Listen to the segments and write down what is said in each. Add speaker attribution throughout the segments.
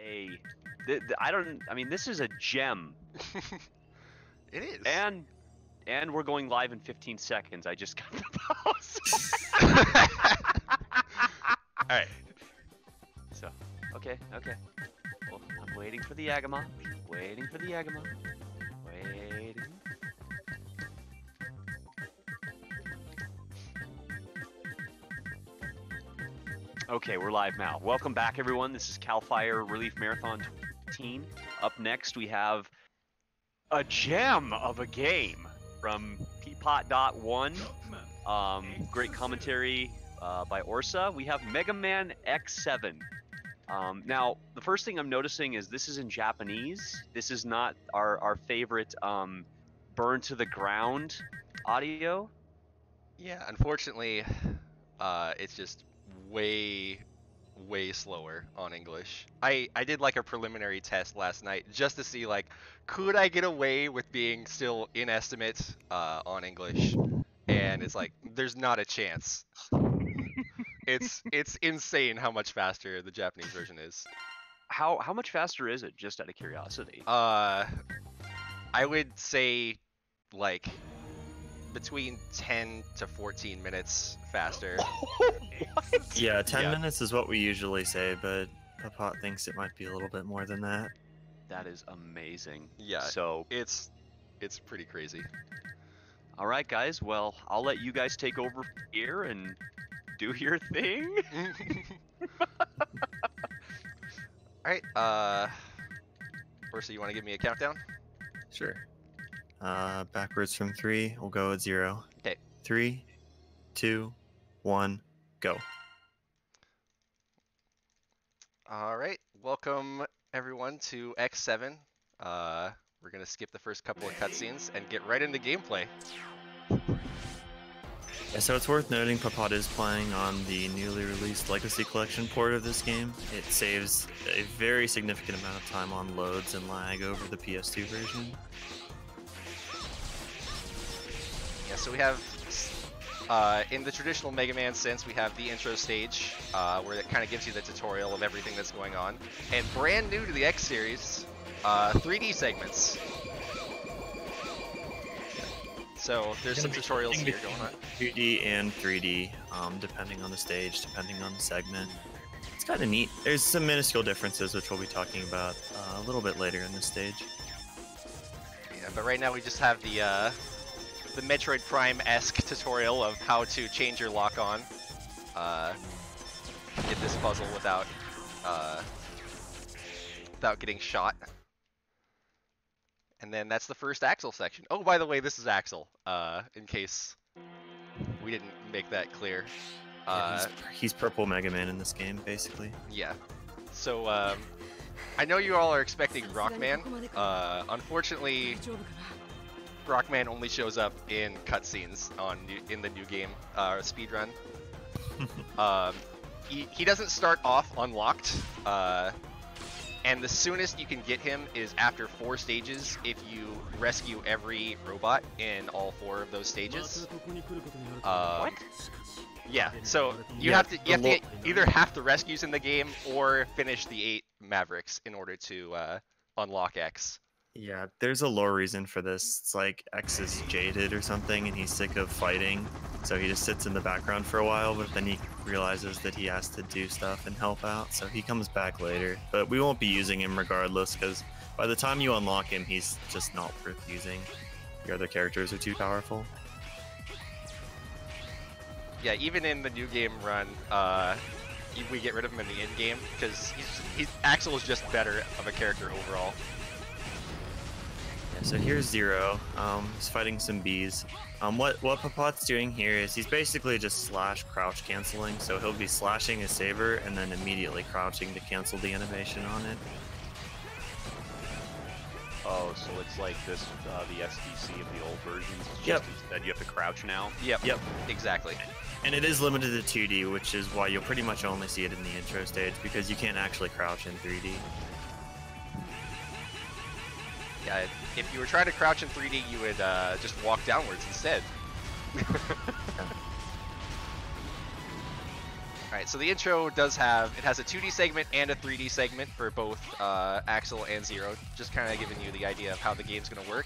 Speaker 1: I mean, this is a gem.
Speaker 2: It is.
Speaker 1: And we're going live in 15 seconds. I just got the pause.
Speaker 2: All right.
Speaker 1: So, okay. Well, I'm waiting for the Agama. Waiting. Okay, we're live now. Welcome back, everyone. This is CAL FIRE Relief Marathon team. Up next, we have a gem of a game from Ppotdot1. Great commentary by Orsa. We have Megaman X7. Now, the first thing I'm noticing is this is in Japanese. This is not our favorite burn to the ground audio.
Speaker 2: Yeah, unfortunately, it's just way slower on English. I did like a preliminary test last night just to see, like, could I get away with being still in estimate on English? And it's like, there's not a chance. It's insane how much faster the Japanese version is.
Speaker 1: How much faster is it, just out of curiosity?
Speaker 2: I would say like between 10 to 14 minutes faster.
Speaker 1: What?
Speaker 3: Yeah, 10 minutes is what we usually say, but Ppot thinks it might be a little bit more than that.
Speaker 1: That is amazing.
Speaker 2: Yeah,
Speaker 1: so
Speaker 2: it's pretty crazy.
Speaker 1: All right, guys. Well, I'll let you guys take over here and do your thing.
Speaker 2: All right. Orsa, you want to give me a countdown?
Speaker 3: Sure. Backwards from 3, we'll go at 0.
Speaker 2: Okay.
Speaker 3: 3, 2, 1, go.
Speaker 2: All right. Welcome everyone to X7. We're gonna skip the first couple of cutscenes and get right into gameplay.
Speaker 3: Yeah, so it's worth noting Ppot is playing on the newly released Legacy Collection port of this game. It saves a very significant amount of time on loads and lag over the PS2 version.
Speaker 2: Yeah, so we have, in the traditional Mega Man sense, we have the intro stage, where it kind of gives you the tutorial of everything that's going on. And brand new to the X series, 3D segments. So there's some tutorials here going on.
Speaker 3: 2D and 3D, depending on the stage, depending on the segment. It's kind of neat. There's some minuscule differences, which we'll be talking about a little bit later in this stage.
Speaker 2: Yeah, but right now we just have the Metroid Prime-esque tutorial of how to change your lock-on. Get this puzzle without getting shot. And then that's the first Axel section. Oh, by the way, this is Axel, in case we didn't make that clear.
Speaker 3: Yeah, he's Purple Mega Man in this game, basically.
Speaker 2: Yeah. So, I know you all are expecting Rockman. Unfortunately, Rockman only shows up in cutscenes in the new game speedrun. He doesn't start off unlocked. And the soonest you can get him is after 4 stages if you rescue every robot in all 4 of those stages.
Speaker 1: What?
Speaker 2: Yeah, so you have to get either half the rescues in the game or finish the 8 Mavericks in order to unlock X.
Speaker 3: Yeah, there's a lore reason for this. It's like X is jaded or something and he's sick of fighting, so he just sits in the background for a while, but then he realizes that he has to do stuff and help out, so he comes back later. But we won't be using him regardless, because by the time you unlock him, he's just not worth using. The other characters are too powerful.
Speaker 2: Yeah, even in the new game run, we get rid of him in the end game, because Axel is just better of a character overall.
Speaker 3: So here's Zero. He's fighting some bees. What Ppot's doing here is he's basically just slash crouch canceling. So he'll be slashing his saber and then immediately crouching to cancel the animation on it.
Speaker 1: Oh, so it's like this, the SDC of the old versions. It's
Speaker 3: Yep.
Speaker 1: just instead you have to crouch now.
Speaker 2: Yep.
Speaker 3: Yep.
Speaker 2: Exactly.
Speaker 3: And it is limited to 2D, which is why you'll pretty much only see it in the intro stage, because you can't actually crouch in 3D.
Speaker 2: Yeah, if you were trying to crouch in 3D, you would just walk downwards instead. Alright, so the intro does have, it has a 2D segment and a 3D segment for both Axel and Zero, just kind of giving you the idea of how the game's going to work.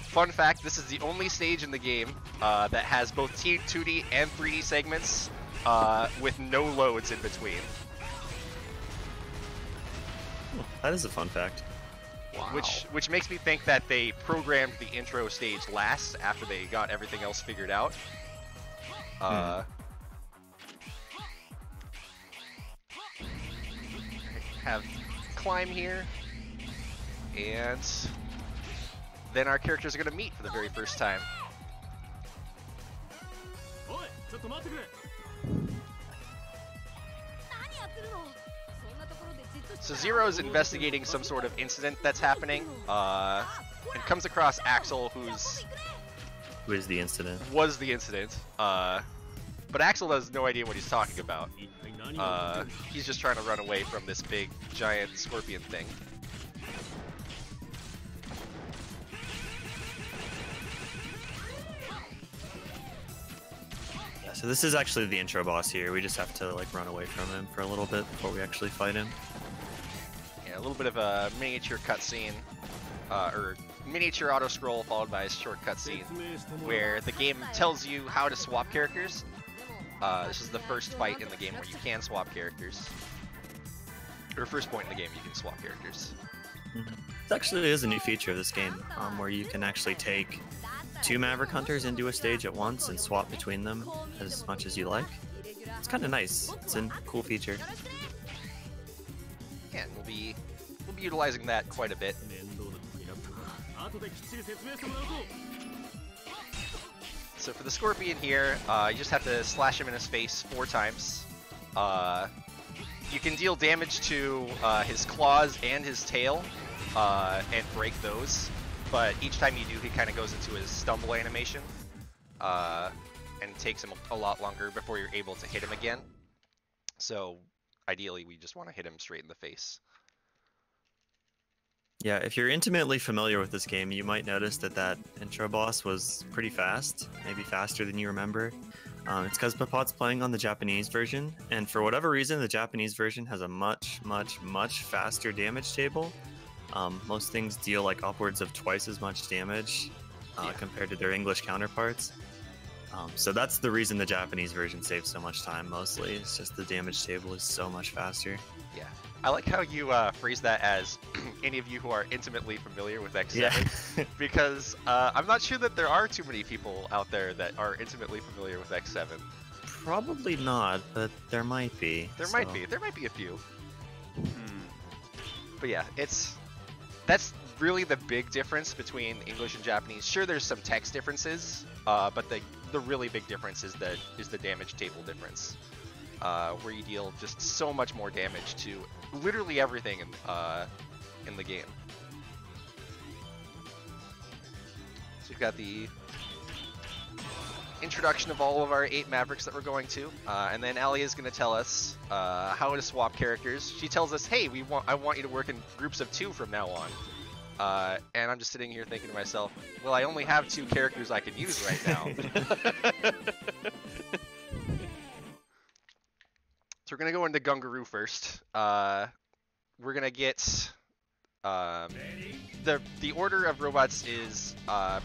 Speaker 2: Fun fact, this is the only stage in the game that has both 2D and 3D segments with no loads in between.
Speaker 3: That is a fun fact.
Speaker 1: Wow.
Speaker 2: Which makes me think that they programmed the intro stage last after they got everything else figured out. Have climb here, and then our characters are going to meet for the very first time. So Zero's investigating some sort of incident that's happening, and comes across Axel,
Speaker 3: Who is the incident?
Speaker 2: was the incident. But Axel has no idea what he's talking about. He's just trying to run away from this big, giant scorpion thing.
Speaker 3: Yeah, so this is actually the intro boss here. We just have to like run away from him for a little bit before we actually fight him.
Speaker 2: Yeah, a little bit of a miniature cutscene, or miniature auto scroll followed by a short cutscene, where the game tells you how to swap characters. This is the first fight in the game where you can swap characters. Or first point in the game you can swap characters.
Speaker 3: This actually is a new feature of this game, where you can actually take 2 Maverick Hunters into a stage at once and swap between them as much as you like. It's kind of nice. It's a cool feature.
Speaker 2: Yeah, and we'll be utilizing that quite a bit. So for the Scorpion here, you just have to slash him in his face 4 times. You can deal damage to his claws and his tail, and break those. But each time you do, he kind of goes into his stumble animation, and it takes him a lot longer before you're able to hit him again. So ideally, we just want to hit him straight in the face.
Speaker 3: Yeah, if you're intimately familiar with this game, you might notice that that intro boss was pretty fast, maybe faster than you remember. It's because Ppotdot's playing on the Japanese version, and for whatever reason, the Japanese version has a much faster damage table. Most things deal like upwards of twice as much damage compared to their English counterparts. So that's the reason the Japanese version saves so much time, mostly. It's just the damage table is so much faster.
Speaker 2: Yeah. I like how you phrase that as any of you who are intimately familiar with X7,
Speaker 3: Yeah.
Speaker 2: because I'm not sure that there are too many people out there that are intimately familiar with X7.
Speaker 3: Probably not, but there might be.
Speaker 2: There might be a few. But yeah, that's really the big difference between English and Japanese. Sure, there's some text differences, but the really big difference is the damage table difference, where you deal just so much more damage to literally everything in the game. So we've got the introduction of all of our 8 Mavericks that we're going to, and then Ali is going to tell us how to swap characters. She tells us, hey, I want you to work in groups of 2 from now on. And I'm just sitting here thinking to myself, well, I only have 2 characters I can use right now. So we're going to go into Gungaroo first. We're going to get... the order of robots is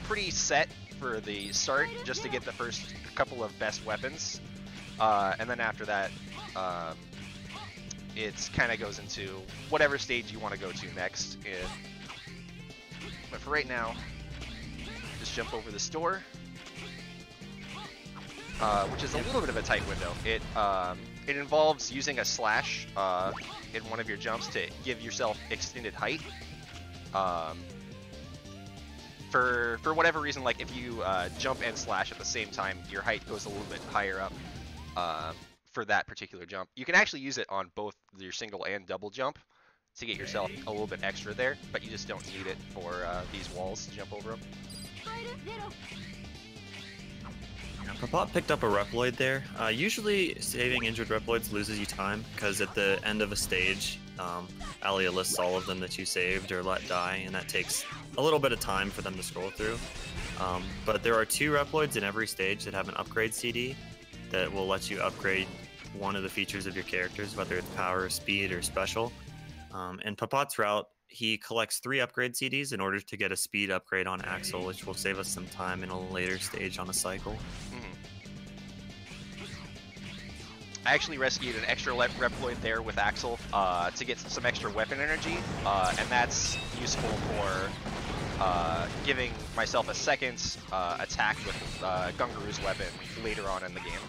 Speaker 2: pretty set for the start, just to get the first couple of best weapons. And then after that, it kind of goes into whatever stage you want to go to next. But for right now, just jump over the store, which is a little bit of a tight window. It involves using a slash in one of your jumps to give yourself extended height. For whatever reason, like if you jump and slash at the same time, your height goes a little bit higher up for that particular jump. You can actually use it on both your single and double jump to get yourself a little bit extra there, but you just don't need it for these walls to jump over them.
Speaker 3: Ppotdot picked up a Reploid there. Usually saving injured Reploids loses you time, because at the end of a stage, Alia lists all of them that you saved or let die, and that takes a little bit of time for them to scroll through. But there are 2 Reploids in every stage that have an upgrade CD, and that will let you upgrade one of the features of your characters, whether it's power, speed, or special. In Ppotdot's route, he collects 3 upgrade CDs in order to get a speed upgrade on Axel, which will save us some time in a later stage on a cycle.
Speaker 2: I actually rescued an extra Reploid there with Axel to get some extra weapon energy, and that's useful for giving myself a second attack with Gungaru's weapon later on in the game.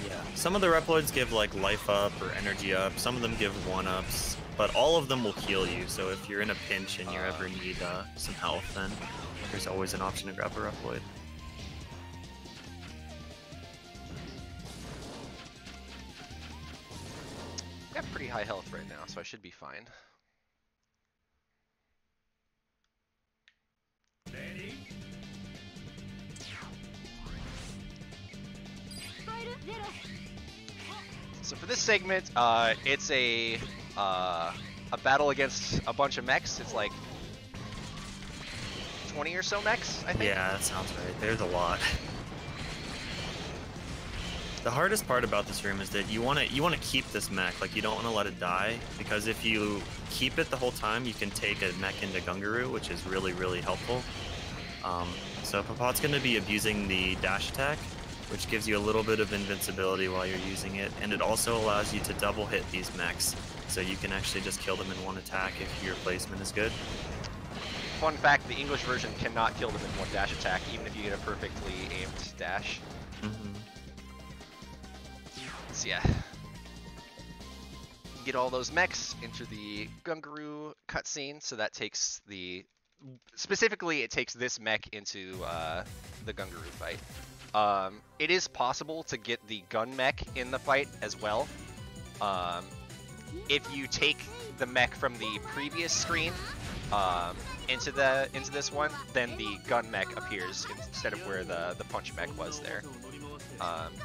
Speaker 3: Yeah. Some of the Reploids give like life up or energy up, some of them give 1-ups, but all of them will heal you, so if you're in a pinch and you ever need some health, then there's always an option to grab a Reploid.
Speaker 2: I have pretty high health right now, so I should be fine. So for this segment, it's a battle against a bunch of mechs. It's like 20 or so mechs, I think.
Speaker 3: Yeah, that sounds right. There's a lot. The hardest part about this room is that you want to keep this mech, like you don't want to let it die, because if you keep it the whole time, you can take a mech into Gungaru, which is really, really helpful. So Ppotdot's going to be abusing the dash attack, which gives you a little bit of invincibility while you're using it, and it also allows you to double hit these mechs, so you can actually just kill them in one attack if your placement is good.
Speaker 2: Fun fact, the English version cannot kill them in one dash attack, even if you get a perfectly aimed dash. So yeah. Get all those mechs into the Gungaru cutscene, so that takes the... Specifically, it takes this mech into the Gungaru fight. It is possible to get the gun mech in the fight as well. If you take the mech from the previous screen into this one, then the gun mech appears instead of where the punch mech was there.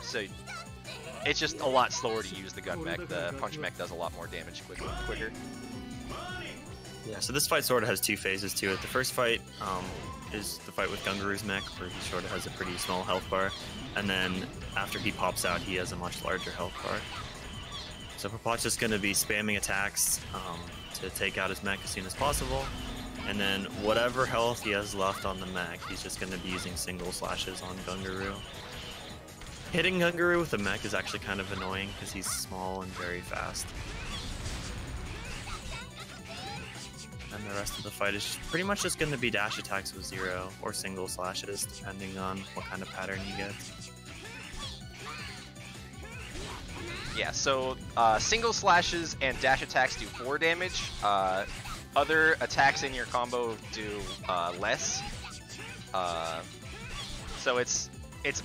Speaker 2: So it's just a lot slower to use the gun mech. The punch mech does a lot more damage quicker.
Speaker 3: Yeah, so this fight sort of has 2 phases to it. The first fight is the fight with Gungaru's mech, where he sort of has a pretty small health bar, and then after he pops out, he has a much larger health bar. So Ppotdot's just going to be spamming attacks to take out his mech as soon as possible, and then whatever health he has left on the mech, he's just going to be using single slashes on Gungaru. Hitting Gungaru with a mech is actually kind of annoying because he's small and very fast. And the rest of the fight is pretty much just going to be dash attacks with 0 or single slashes, depending on what kind of pattern you get.
Speaker 2: Yeah, so single slashes and dash attacks do 4 damage. Other attacks in your combo do less. So it's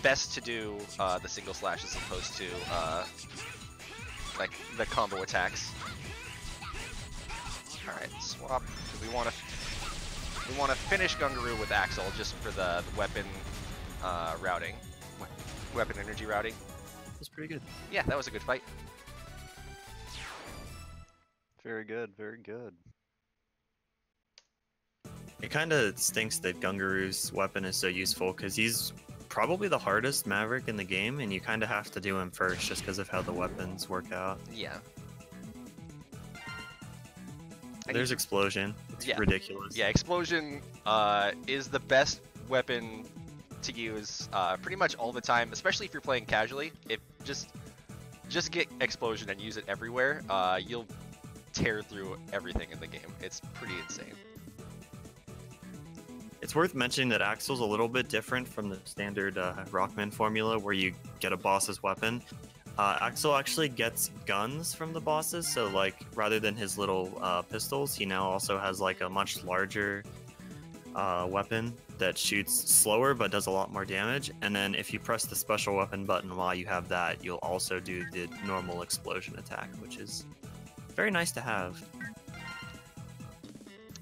Speaker 2: best to do the single slash as opposed to like the combo attacks. All right, swap. We want to finish Gungaru with Axel just for the weapon routing, weapon energy routing.
Speaker 3: That's pretty good.
Speaker 2: Yeah, that was a good fight.
Speaker 4: Very good, very good.
Speaker 3: It kind of stinks that Gungaru's weapon is so useful because he's probably the hardest Maverick in the game, and you kind of have to do him first just because of how the weapons work out.
Speaker 2: Yeah.
Speaker 3: There's Explosion. It's ridiculous.
Speaker 2: Yeah, Explosion is the best weapon to use pretty much all the time, especially if you're playing casually. If just get Explosion and use it everywhere, you'll tear through everything in the game. It's pretty insane.
Speaker 3: It's worth mentioning that Axel's a little bit different from the standard Rockman formula where you get a boss's weapon. Axel actually gets guns from the bosses, so like rather than his little pistols, he now also has like a much larger weapon that shoots slower but does a lot more damage. And then if you press the special weapon button while you have that, you'll also do the normal explosion attack, which is very nice to have.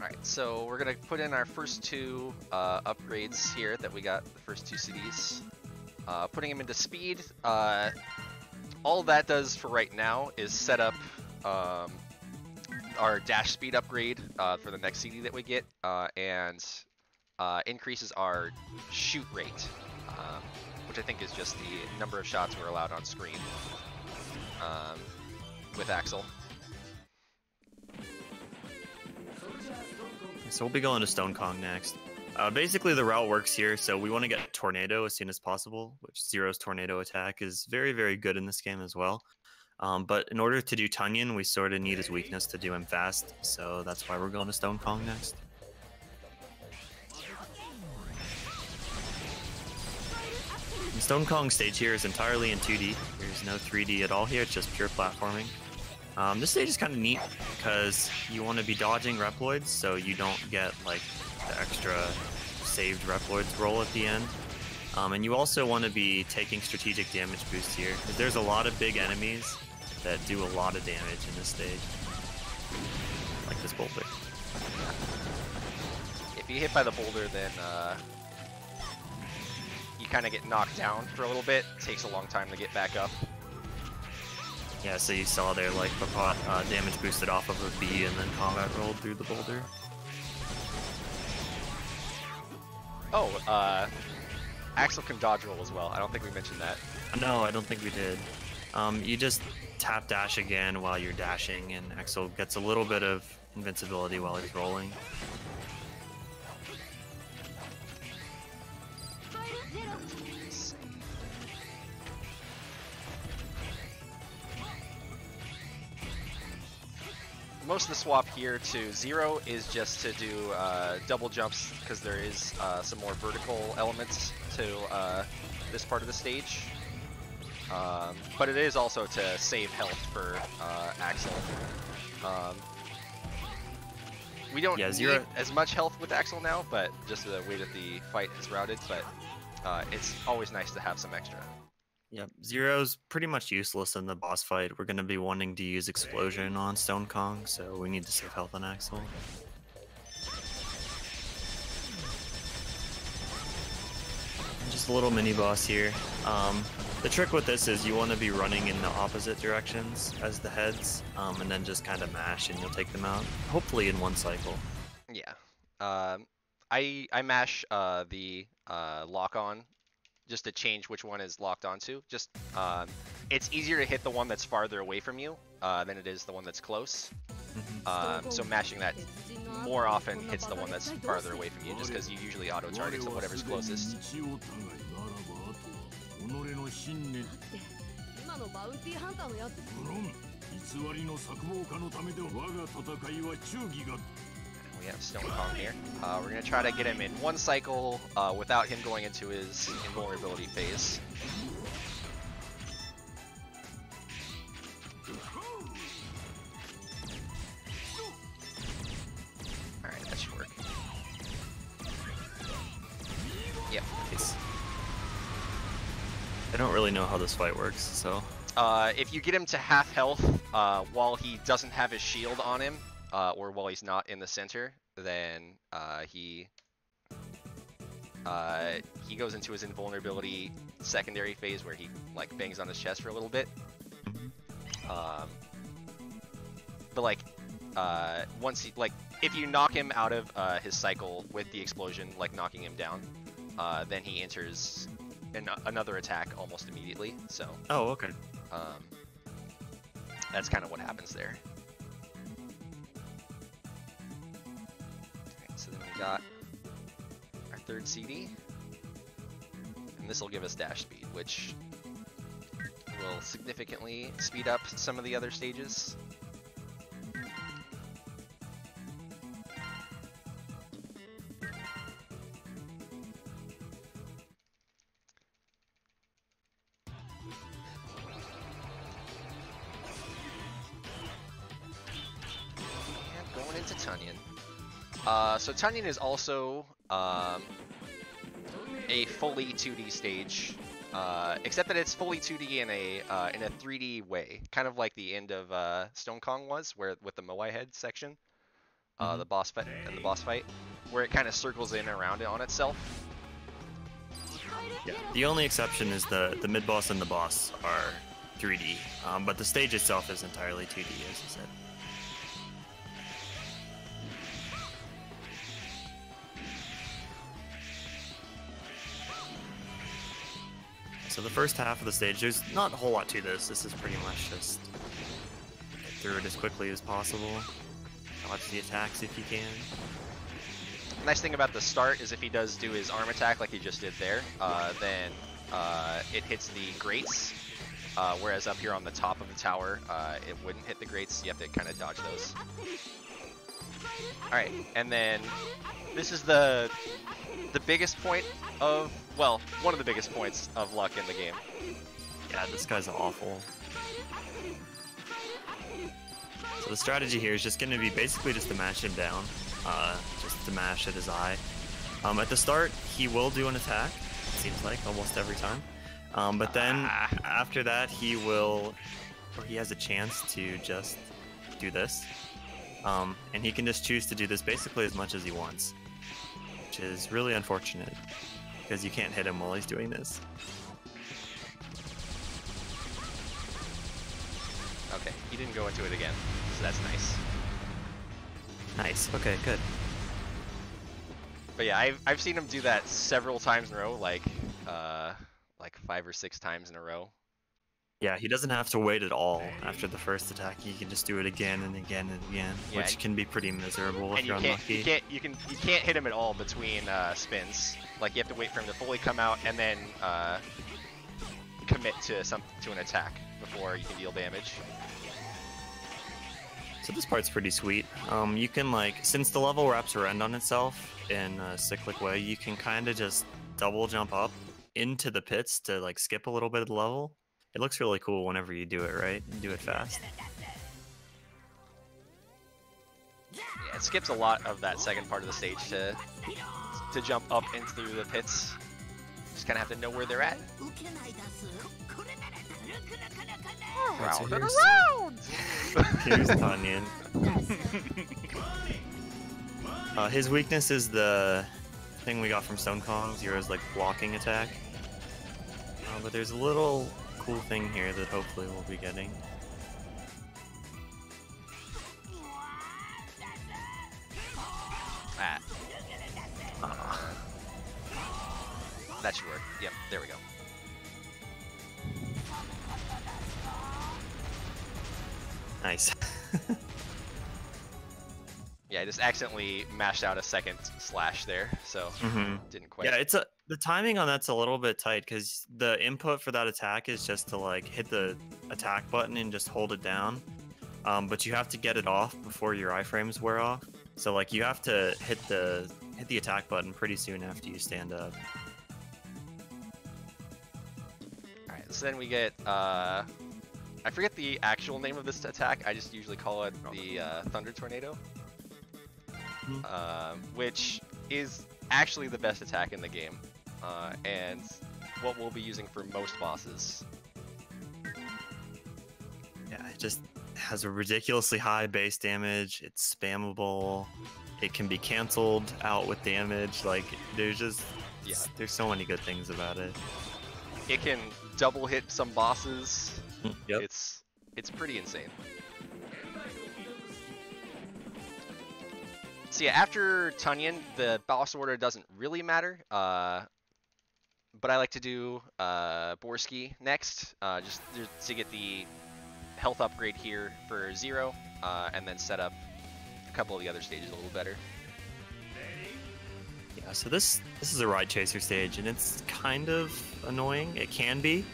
Speaker 2: Alright, so we're going to put in our first 2 upgrades here that we got, the first 2 CDs. Putting them into speed. All that does for right now is set up our dash speed upgrade for the next CD that we get, and increases our shoot rate, which which I think is just the number of shots we're allowed on screen with Axel.
Speaker 3: So we'll be going to Stone Kong next. Basically, the route works here, so we want to get Tornado as soon as possible, which Zero's Tornado attack is very, very good in this game as well. But in order to do Tunyon, we sort of need his weakness to do him fast, so that's why we're going to Stone Kong next. The Stone Kong stage here is entirely in 2D. There's no 3D at all here, it's just pure platforming. This stage is kind of neat because you want to be dodging Reploids, so you don't get like the extra saved Reploids roll at the end. And you also want to be taking strategic damage boosts here, because there's a lot of big enemies that do a lot of damage in this stage. Like this boulder.
Speaker 2: If you hit by the boulder, then you kind of get knocked down for a little bit. It takes a long time to get back up.
Speaker 1: Yeah, so you saw there, like, Ppotdot damage boosted off of a B and then combat rolled through the boulder.
Speaker 2: Oh, Axel can dodge roll as well. I don't think we mentioned that.
Speaker 3: No, I don't think we did. You just tap dash again while you're dashing, and Axel gets a little bit of invincibility while he's rolling.
Speaker 2: Most of the swap here to Zero is just to do double jumps, because there is some more vertical elements to this part of the stage. But it is also to save health for Axel. We don't need as much health with Axel now, but just the way that the fight is routed, but it's always nice to have some extra.
Speaker 3: Yep, Zero's pretty much useless in the boss fight. We're going to be wanting to use Explosion on Stone Kong, so we need to save health on Axel. Just a little mini boss here. The trick with this is you want to be running in the opposite directions as the heads, and then just kind of mash and you'll take them out, hopefully in one cycle.
Speaker 2: Yeah. I mash the lock-on just to change which one is locked onto. Just it's easier to hit the one that's farther away from you than it is the one that's close. So mashing that more often hits the one that's farther away from you, just because you usually auto target to whatever's closest. We have Stone Kong here. We're going to try to get him in one cycle without him going into his invulnerability phase. Alright, that should work. Yep.
Speaker 3: I don't really know how this fight works, so...
Speaker 2: if you get him to half health while he doesn't have his shield on him, or while he's not in the center, then he goes into his invulnerability secondary phase where he like bangs on his chest for a little bit. But like once he if you knock him out of his cycle with the explosion, like knocking him down, then he enters another attack almost immediately. So
Speaker 3: okay.
Speaker 2: That's kind of what happens there. So then we got our third CD, and this will give us dash speed, which will significantly speed up some of the other stages. And going into Tunyon. So Tunyon is also a fully 2D stage, except that it's fully 2D in a 3D way, kind of like the end of Stone Kong was, where with the Moai head section, the boss fight, where it kind of circles in and around it on itself.
Speaker 3: Yeah. The only exception is the mid boss and the boss are 3D, but the stage itself is entirely 2D, as you said. So the first half of the stage, there's not a whole lot to this. This is pretty much just get through it as quickly as possible. Dodge the attacks if you can.
Speaker 2: Nice thing about the start is if he does do his arm attack like he just did there, then it hits the grates, whereas up here on the top of the tower, it wouldn't hit the grates. You have to kind of dodge those. Alright, and then this is the biggest point of, well, one of the biggest points of luck in the game.
Speaker 3: Yeah, this guy's awful. So the strategy here is just going to be basically just to mash him down, just to mash at his eye. At the start, he will do an attack, it seems like, almost every time. But then after that, he will, or he has a chance to just do this. And he can just choose to do this basically as much as he wants, which is really unfortunate because you can't hit him while he's doing this.
Speaker 2: Okay, he didn't go into it again, so that's nice.
Speaker 3: Nice. Okay, good.
Speaker 2: But yeah, I've seen him do that several times in a row, like 5 or 6 times in a row.
Speaker 3: Yeah, he doesn't have to wait at all after the first attack. He can just do it again and again and again,
Speaker 2: Yeah,
Speaker 3: which can be pretty miserable if
Speaker 2: And
Speaker 3: you're unlucky.
Speaker 2: you can't hit him at all between spins. Like you have to wait for him to fully come out and then commit to an attack before you can deal damage.
Speaker 3: So this part's pretty sweet. You can, like, since the level wraps around on itself in a cyclic way, you can kind of just double jump up into the pits to like skip a little bit of the level. It looks really cool whenever you do it right and do it fast.
Speaker 2: Yeah, it skips a lot of that second part of the stage to jump up into the pits. Just kind of have to know where they're at.
Speaker 3: Round
Speaker 2: and
Speaker 3: around! Here's Tanyan. His weakness is the thing we got from Stone Kong, Zero's like blocking attack. But there's a little cool thing here that hopefully we'll be getting.
Speaker 2: That should work. Yep, there we go.
Speaker 3: Nice.
Speaker 2: Yeah, I just accidentally mashed out a second slash there, so didn't quite.
Speaker 3: Yeah, the timing on that's a little bit tight because the input for that attack is just to like hit the attack button and just hold it down. But you have to get it off before your iframes wear off. So like you have to hit the attack button pretty soon after you stand up.
Speaker 2: Alright, so then we get I forget the actual name of this attack, I just usually call it the Thunder Tornado. Which is actually the best attack in the game, and what we'll be using for most bosses.
Speaker 3: Yeah, it just has a ridiculously high base damage, it's spammable, it can be cancelled out with damage, like there's just, there's so many good things about it.
Speaker 2: It can double hit some bosses.
Speaker 3: Yep.
Speaker 2: It's pretty insane. So yeah, after Tunyon, the boss order doesn't really matter, but I like to do Borsky next, just to get the health upgrade here for Zero, and then set up a couple of the other stages a little better.
Speaker 3: Yeah, so this is a ride chaser stage, and it's kind of annoying. It can be.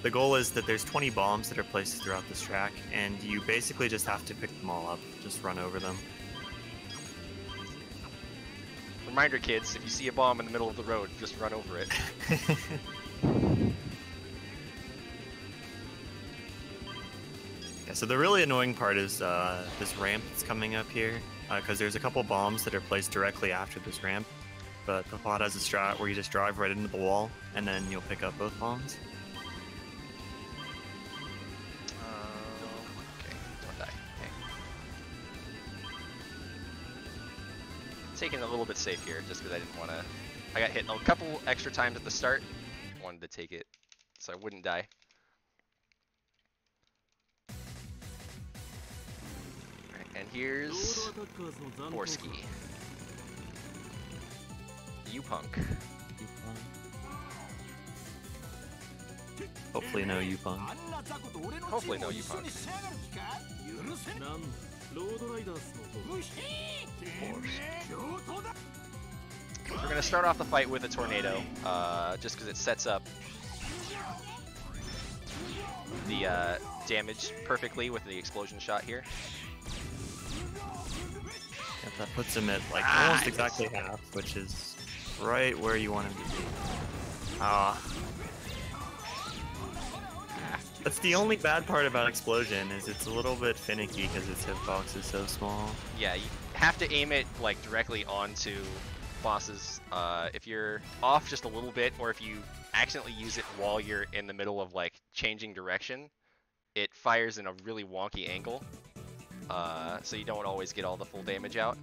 Speaker 3: The goal is that there's 20 bombs that are placed throughout this track, and you basically just have to pick them all up, just run over them.
Speaker 2: Reminder, kids, if you see a bomb in the middle of the road, just run over it.
Speaker 3: Yeah, so the really annoying part is this ramp that's coming up here, because there's a couple bombs that are placed directly after this ramp, but Ppotdot has a strat where you just drive right into the wall, and then you'll pick up both bombs.
Speaker 2: Okay, don't die. Okay. Taking it a little bit safe here, just because I didn't want to. I got hit a couple extra times at the start. Wanted to take it so I wouldn't die. Alright, and here's Borsky. You punk.
Speaker 3: Hopefully no Yupon.
Speaker 2: Hopefully no Yupon. We're gonna start off the fight with a tornado, just because it sets up the damage perfectly with the explosion shot here.
Speaker 3: Yeah, that puts him at like almost exactly half, which is right where you want him to be. That's the only bad part about explosion, is it's a little bit finicky because its hitbox is so small.
Speaker 2: Yeah, you have to aim it like directly onto bosses. If you're off just a little bit, or if you accidentally use it while you're in the middle of like changing direction, it fires in a really wonky angle. So you don't always get all the full damage out.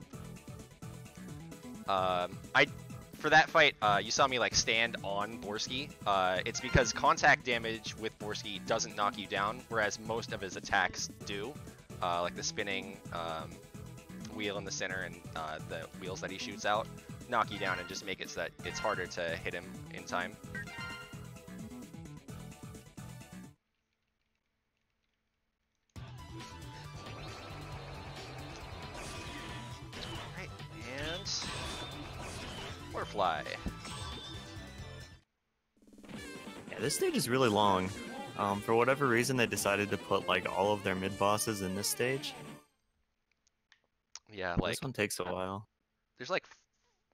Speaker 2: For that fight, you saw me like stand on Borsky. It's because contact damage with Borsky doesn't knock you down, whereas most of his attacks do. Like the spinning wheel in the center and the wheels that he shoots out knock you down and just make it so that it's harder to hit him in time. Alright, and Warfly.
Speaker 3: Yeah, this stage is really long. For whatever reason, they decided to put like all of their mid bosses in this stage.
Speaker 2: Yeah, like
Speaker 3: this one takes a while.
Speaker 2: there's like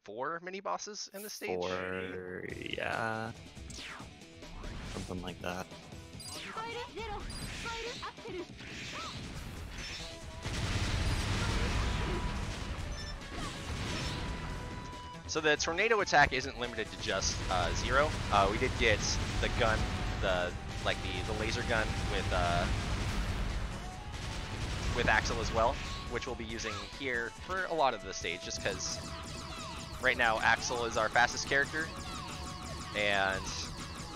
Speaker 2: 4 mini bosses in the stage.
Speaker 3: 4, yeah, something like that.
Speaker 2: So the tornado attack isn't limited to just Zero. We did get the gun, the laser gun with Axel as well, which we'll be using here for a lot of the stage, just because right now Axel is our fastest character, and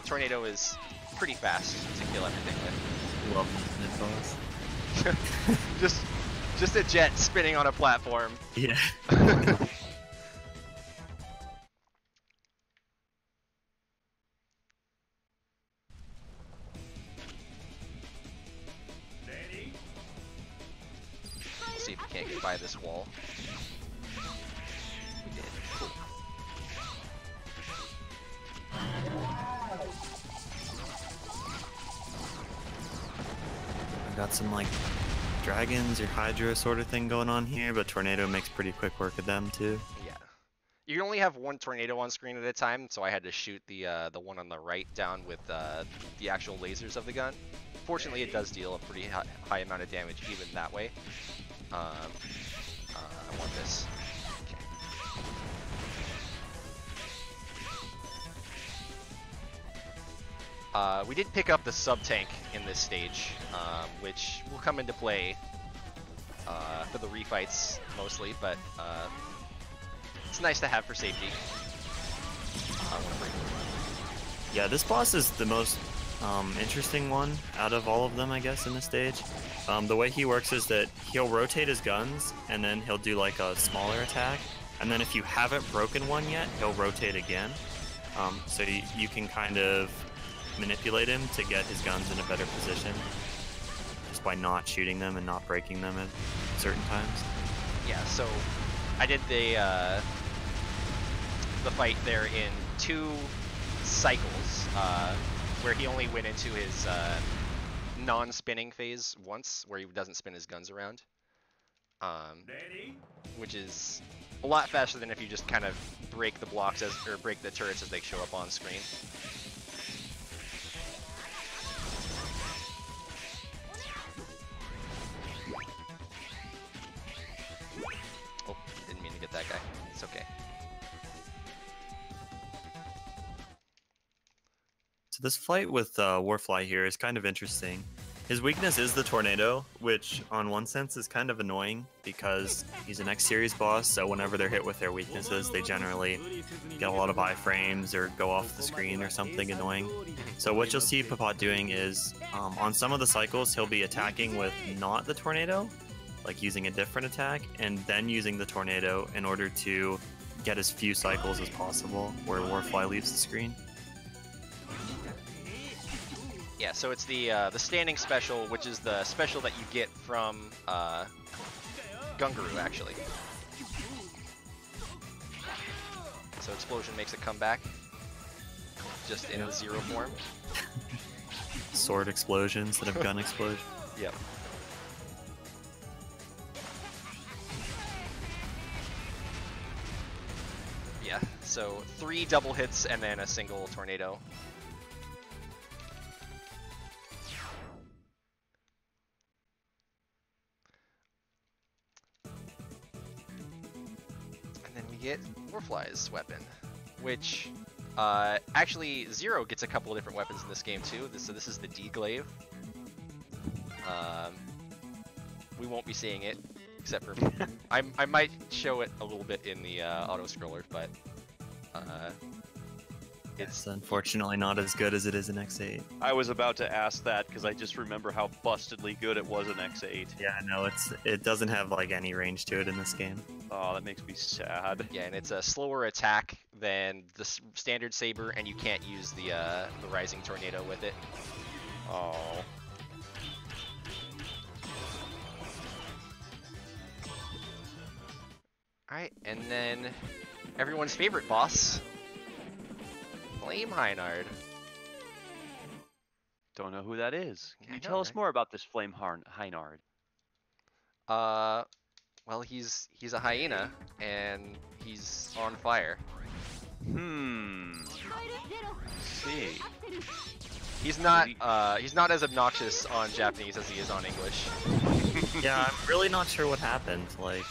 Speaker 2: Tornado is pretty fast to kill everything with.
Speaker 3: Love mid boss.
Speaker 2: just a jet spinning on a platform.
Speaker 3: Yeah.
Speaker 2: See if we can't get by this wall. We did. Cool.
Speaker 3: I've got some like dragons or Hydra sort of thing going on here, but Tornado makes pretty quick work of them too.
Speaker 2: Yeah. You can only have one tornado on screen at a time, so I had to shoot the one on the right down with the actual lasers of the gun. Fortunately, it does deal a pretty high amount of damage even that way. I want this. Okay. We did pick up the sub-tank in this stage, which will come into play for the refights mostly, but it's nice to have for safety.
Speaker 3: Yeah, this boss is the most interesting one out of all of them, I guess, in this stage. The way he works is that he'll rotate his guns, and then he'll do like a smaller attack, and then if you haven't broken one yet, he'll rotate again. So you can kind of manipulate him to get his guns in a better position, just by not shooting them and not breaking them at certain times.
Speaker 2: Yeah, so I did the fight there in 2 cycles, where he only went into his non-spinning phase once, where he doesn't spin his guns around, which is a lot faster than if you just kind of break the blocks or break the turrets as they show up on screen. Oh, didn't mean to get that guy. It's okay.
Speaker 3: So this fight with Warfly here is kind of interesting. His weakness is the Tornado, which on one sense is kind of annoying because he's an X-Series boss, so whenever they're hit with their weaknesses, they generally get a lot of iframes or go off the screen or something annoying. So what you'll see Ppotdot doing is, on some of the cycles, he'll be attacking with not the Tornado, like using a different attack, and then using the Tornado in order to get as few cycles as possible where Warfly leaves the screen.
Speaker 2: Yeah, so it's the standing special, which is the special that you get from Gunguru, actually. So Explosion makes a comeback, just in the zero form.
Speaker 3: Sword explosion instead of gun explosion.
Speaker 2: Yep. Yeah, so 3 double hits and then a single tornado. And then we get Warfly's weapon, which actually Zero gets a couple of different weapons in this game too. So this is the D-Glaive. We won't be seeing it, except for I might show it a little bit in the auto scroller, but
Speaker 3: It's unfortunately not as good as it is in X8.
Speaker 4: I was about to ask that because I just remember how bustedly good it was in X8.
Speaker 3: Yeah, no, it doesn't have like any range to it in this game.
Speaker 4: Oh, that makes me sad.
Speaker 2: yeah, and it's a slower attack than the standard saber, and you can't use the rising tornado with it.
Speaker 4: Oh.
Speaker 2: Alright, and then everyone's favorite boss, Flame Heinard.
Speaker 1: Don't know who that is. Can
Speaker 2: Yeah,
Speaker 1: you
Speaker 2: I know,
Speaker 1: tell us
Speaker 2: right?
Speaker 1: more about this Flame Heinard?
Speaker 2: Well, he's a hyena, and he's on fire.
Speaker 1: See.
Speaker 2: He's not as obnoxious on Japanese as he is on English.
Speaker 3: Yeah, I'm really not sure what happened. Like,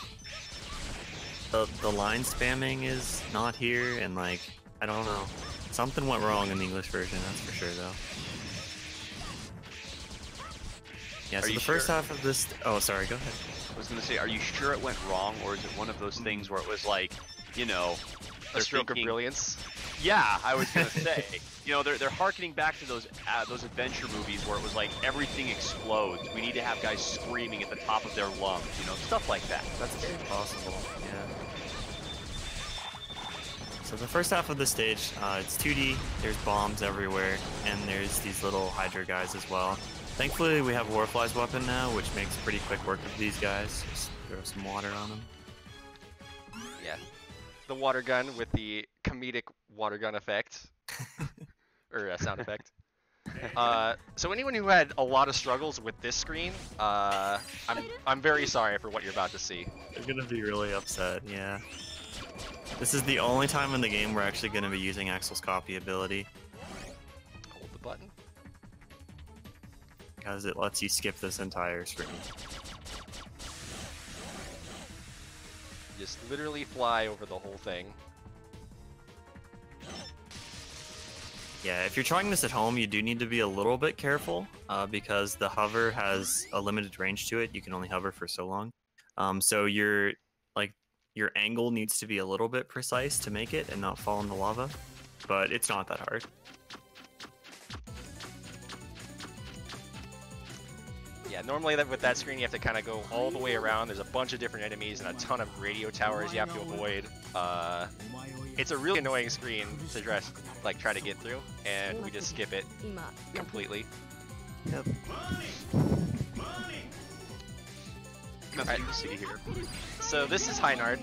Speaker 3: the line spamming is not here, and like, I don't know. Something went wrong in the English version, that's for sure, though. Yeah, so
Speaker 1: you
Speaker 3: the first
Speaker 1: sure?
Speaker 3: half of this... Oh, sorry, go ahead.
Speaker 1: I was gonna say, are you sure it went wrong, or is it one of those things where it was like, you know,
Speaker 2: A
Speaker 1: they're
Speaker 2: stroke
Speaker 1: thinking-
Speaker 2: of brilliance.
Speaker 1: Yeah, I was gonna say. You know, they're harkening back to those adventure movies where it was like everything explodes. We need to have guys screaming at the top of their lungs, you know, stuff like that.
Speaker 3: That's very possible, yeah. So the first half of the stage, it's 2D, there's bombs everywhere, and there's these little Hydra guys as well. Thankfully, we have Warfly's weapon now, which makes pretty quick work of these guys. Just throw some water on them.
Speaker 2: Yeah, the water gun with the comedic water gun effect, or sound effect. So anyone who had a lot of struggles with this screen, I'm very sorry for what you're about to see.
Speaker 3: They're gonna be really upset, yeah. This is the only time in the game we're actually gonna be using Axel's copy ability,
Speaker 2: Hold the button.
Speaker 3: because it lets you skip this entire screen.
Speaker 2: Just literally fly over the whole thing.
Speaker 3: Yeah, if you're trying this at home, you do need to be a little bit careful, because the hover has a limited range to it. You can only hover for so long. So your angle needs to be a little bit precise to make it and not fall in the lava, but it's not that hard.
Speaker 2: Yeah, normally with that screen you have to kind of go all the way around. There's a bunch of different enemies and a ton of radio towers you have to avoid. It's a really annoying screen to try to get through, and we just skip it completely.
Speaker 3: Yep.
Speaker 1: Nothing to see here.
Speaker 2: So this is Heinard.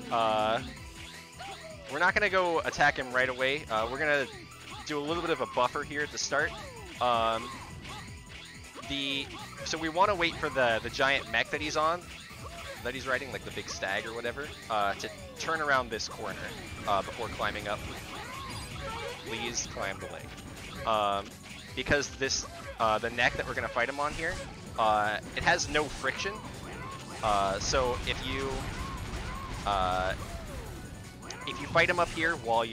Speaker 2: We're not gonna go attack him right away. We're gonna do a little bit of a buffer here at the start. So we want to wait for the giant mech that he's riding, like the big stag or whatever, to turn around this corner before climbing up. Please climb the leg. Because this the neck that we're gonna fight him on here, it has no friction. So if you fight him up here while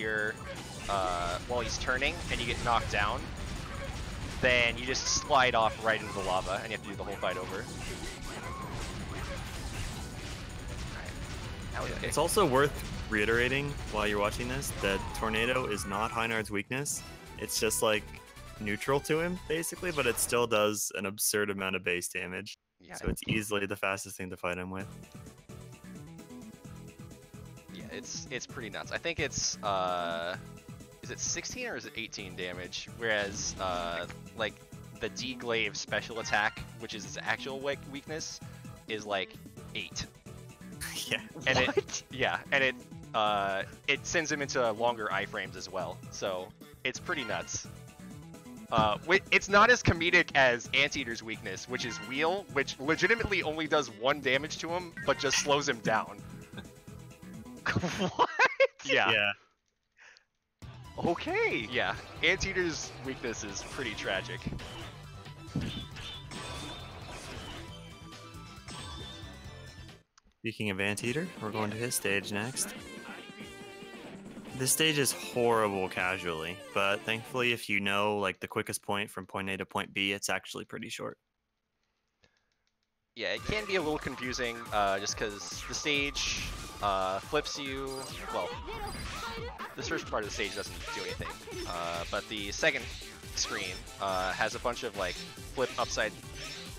Speaker 2: he's turning and you get knocked down, then you just slide off right into the lava and you have to do the whole fight over. Alright.
Speaker 3: It's also worth reiterating while you're watching this that Tornado is not Heinard's weakness. It's just like neutral to him, basically, but it still does an absurd amount of base damage.
Speaker 2: Yeah,
Speaker 3: So it's easily the fastest thing to fight him with.
Speaker 2: yeah, it's pretty nuts. I think it's is it 16 or is it 18 damage? Whereas like the deglaive special attack, which is his actual weakness, is like 8.
Speaker 3: Yeah.
Speaker 2: And it sends him into longer iframes as well, so it's pretty nuts. It's not as comedic as Anteater's weakness, which is Wheel, which legitimately only does 1 damage to him, but just slows him down.
Speaker 1: What?
Speaker 2: Yeah.
Speaker 3: Yeah.
Speaker 1: Okay.
Speaker 2: Yeah. Anteater's weakness is pretty tragic.
Speaker 3: Speaking of Anteater, we're going to his stage next. This stage is horrible casually, but thankfully if you know like the quickest point from point A to point B, it's actually pretty short.
Speaker 2: Yeah, it can be a little confusing, just because the stage flips you. Well, this first part of the stage doesn't do anything, but the second screen has a bunch of like flip upside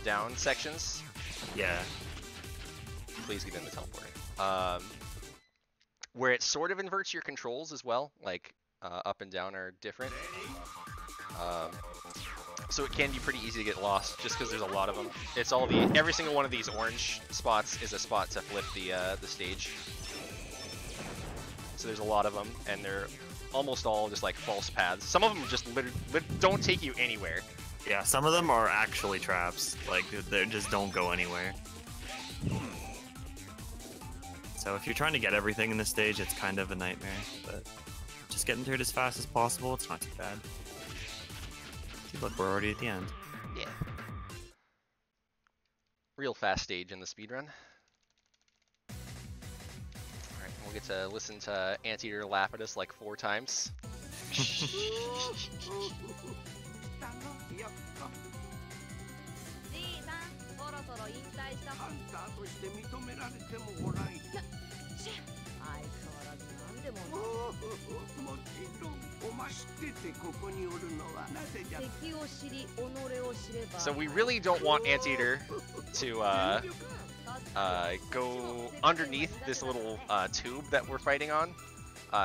Speaker 2: down sections.
Speaker 3: Yeah.
Speaker 2: Please get in the teleporter. Where it sort of inverts your controls as well, like up and down are different. So it can be pretty easy to get lost just because there's a lot of them. It's all every single one of these orange spots is a spot to flip the stage. So there's a lot of them, and they're almost all just like false paths. Some of them just don't take you anywhere.
Speaker 3: Yeah, some of them are actually traps. Like they just don't go anywhere. So if you're trying to get everything in this stage, it's kind of a nightmare, but just getting through it as fast as possible, it's not too bad. See, look, we're already at the end.
Speaker 2: Yeah. Real fast stage in the speedrun. Alright, we'll get to listen to Anteater laugh at us like 4 times. So we really don't want Anteater to go underneath this little tube that we're fighting on,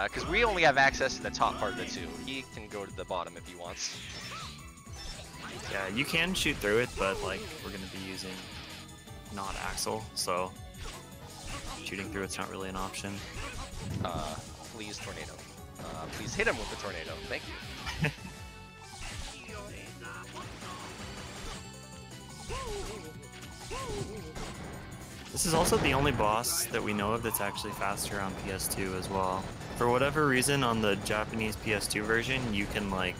Speaker 2: because we only have access to the top part of the tube. He can go to the bottom if he wants.
Speaker 3: Yeah, you can shoot through it, but like we're gonna be using not Axel, so shooting through it's not really an option.
Speaker 2: Please tornado. Please hit him with the tornado. Thank you.
Speaker 3: This is also the only boss that we know of that's actually faster on PS2 as well. For whatever reason, on the Japanese PS2 version, you can like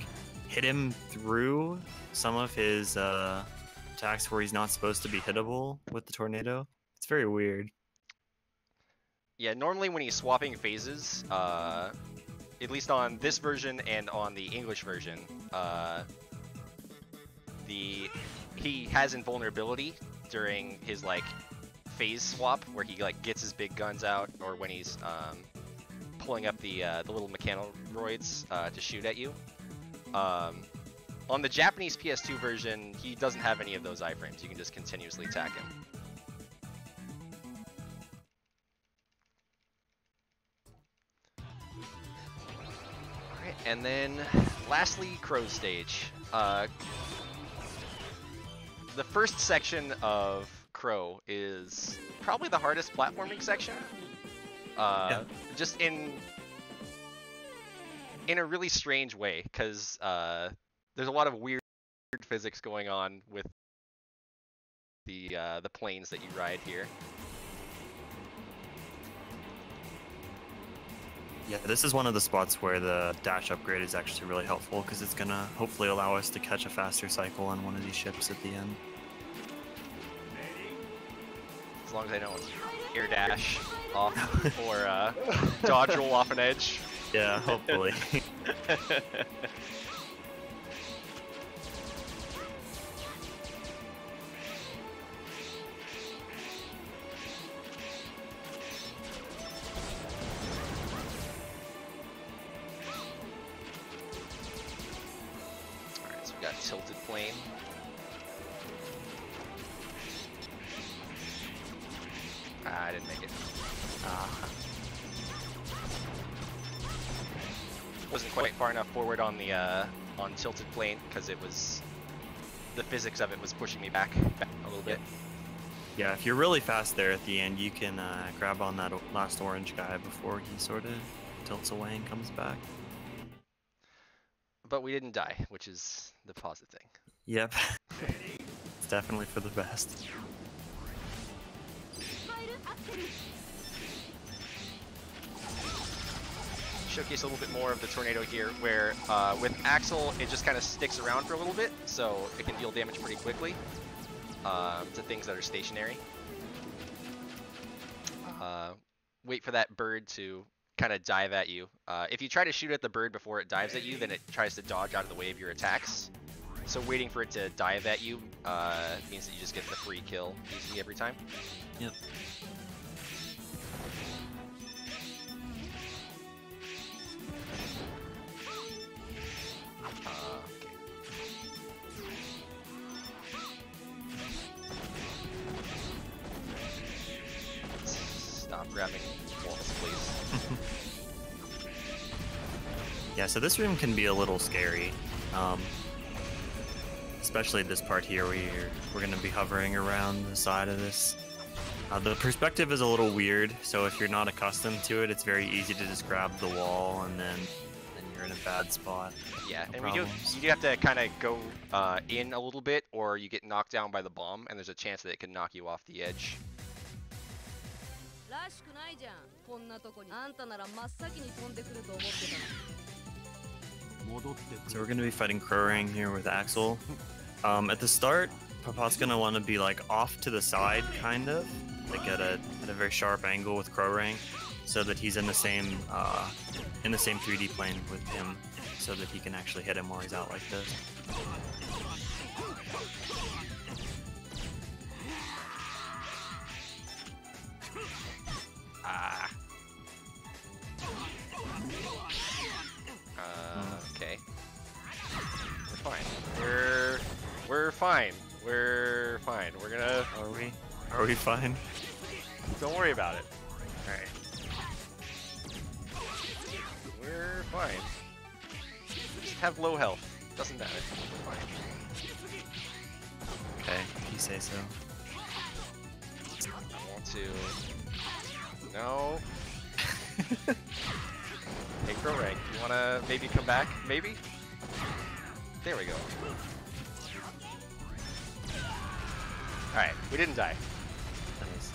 Speaker 3: hit him through some of his attacks where he's not supposed to be hittable with the tornado. It's very weird.
Speaker 2: Yeah, normally when he's swapping phases, at least on this version and on the English version, he has invulnerability during his like phase swap where he like gets his big guns out, or when he's pulling up the little mechanoids to shoot at you. On the Japanese PS2 version, he doesn't have any of those iframes. You can just continuously attack him. Alright, and then lastly, Crow's stage. The first section of Crow is probably the hardest platforming section. Just in a really strange way, because there's a lot of weird physics going on with the planes that you ride here.
Speaker 3: Yeah, this is one of the spots where the dash upgrade is actually really helpful because it's gonna hopefully allow us to catch a faster cycle on one of these ships at the end.
Speaker 2: As long as I don't air dash off or dodge roll off an edge.
Speaker 3: Yeah, hopefully.
Speaker 2: Alright, so we got tilted plane. I didn't make it. Wasn't quite far enough forward on the on tilted plane because it was the physics of it was pushing me back a little bit.
Speaker 3: Yeah, if you're really fast there at the end, you can grab on that last orange guy before he sort of tilts away and comes back.
Speaker 2: But we didn't die, which is the positive thing.
Speaker 3: Yep. It's definitely for the best.
Speaker 2: Showcase a little bit more of the tornado here, where with Axel, it just kind of sticks around for a little bit, so it can deal damage pretty quickly to things that are stationary. Wait for that bird to kind of dive at you. If you try to shoot at the bird before it dives at you, then it tries to dodge out of the way of your attacks. So waiting for it to dive at you means that you just get the free kill easily every time.
Speaker 3: Yep.
Speaker 2: Stop grabbing walls, please.
Speaker 3: Yeah, so this room can be a little scary. Especially this part here where we're going to be hovering around the side of this. The perspective is a little weird, so if you're not accustomed to it, it's very easy to just grab the wall and then you're in a bad spot.
Speaker 2: Yeah,
Speaker 3: No
Speaker 2: and you
Speaker 3: problems.
Speaker 2: do have to kind of go in a little bit, or you get knocked down by the bomb, and there's a chance that it can knock you off the edge.
Speaker 3: So we're going to be fighting Crowring here with Axel. At the start, Ppotdot's going to want to be like off to the side, kind of, like at a very sharp angle with Crowring, so that he's in the same 3D plane with him, so that he can actually hit him while he's out like this.
Speaker 2: Ah. Okay. We're fine. We're fine. We're fine. We're gonna.
Speaker 3: Are we fine?
Speaker 2: Don't worry about it.
Speaker 3: All right.
Speaker 2: We're fine. Just have low health. Doesn't matter. We're fine.
Speaker 3: Okay, you say so.
Speaker 2: I want to. No. Hey, Crowring, you wanna maybe come back? Maybe? There we go. Alright, we didn't die.
Speaker 3: Nice.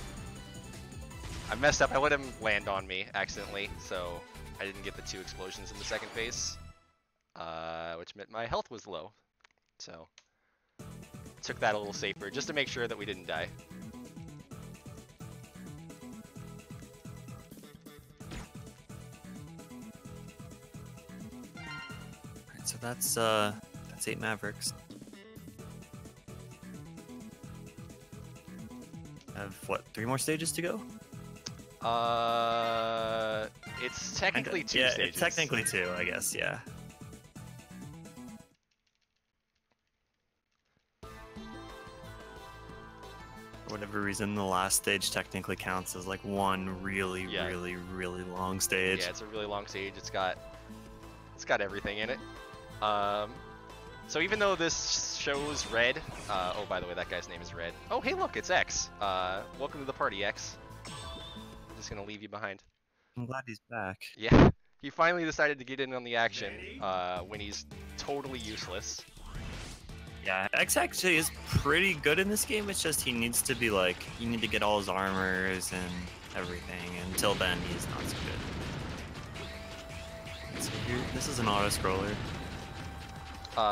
Speaker 2: I messed up. I let him land on me accidentally, so I didn't get the 2 explosions in the second phase, which meant my health was low. So, took that a little safer, just to make sure that we didn't die.
Speaker 3: Alright, so that's 8 Mavericks. Have what, 3 more stages to go?
Speaker 2: It's technically 2
Speaker 3: yeah,
Speaker 2: stages.
Speaker 3: it's technically 2, I guess, yeah. For whatever reason, the last stage technically counts as like one really long stage.
Speaker 2: Yeah, it's a really long stage. It's got everything in it. So even though this shows red, oh, by the way, that guy's name is Red. Oh, hey, look, it's X. Welcome to the party, X. I'm just gonna leave you behind.
Speaker 3: I'm glad he's back.
Speaker 2: Yeah, he finally decided to get in on the action when he's totally useless.
Speaker 3: Yeah, X actually is pretty good in this game. It's just he needs to be like, you need to get all his armors and everything. Until then, he's not so good. So here, this is an auto-scroller.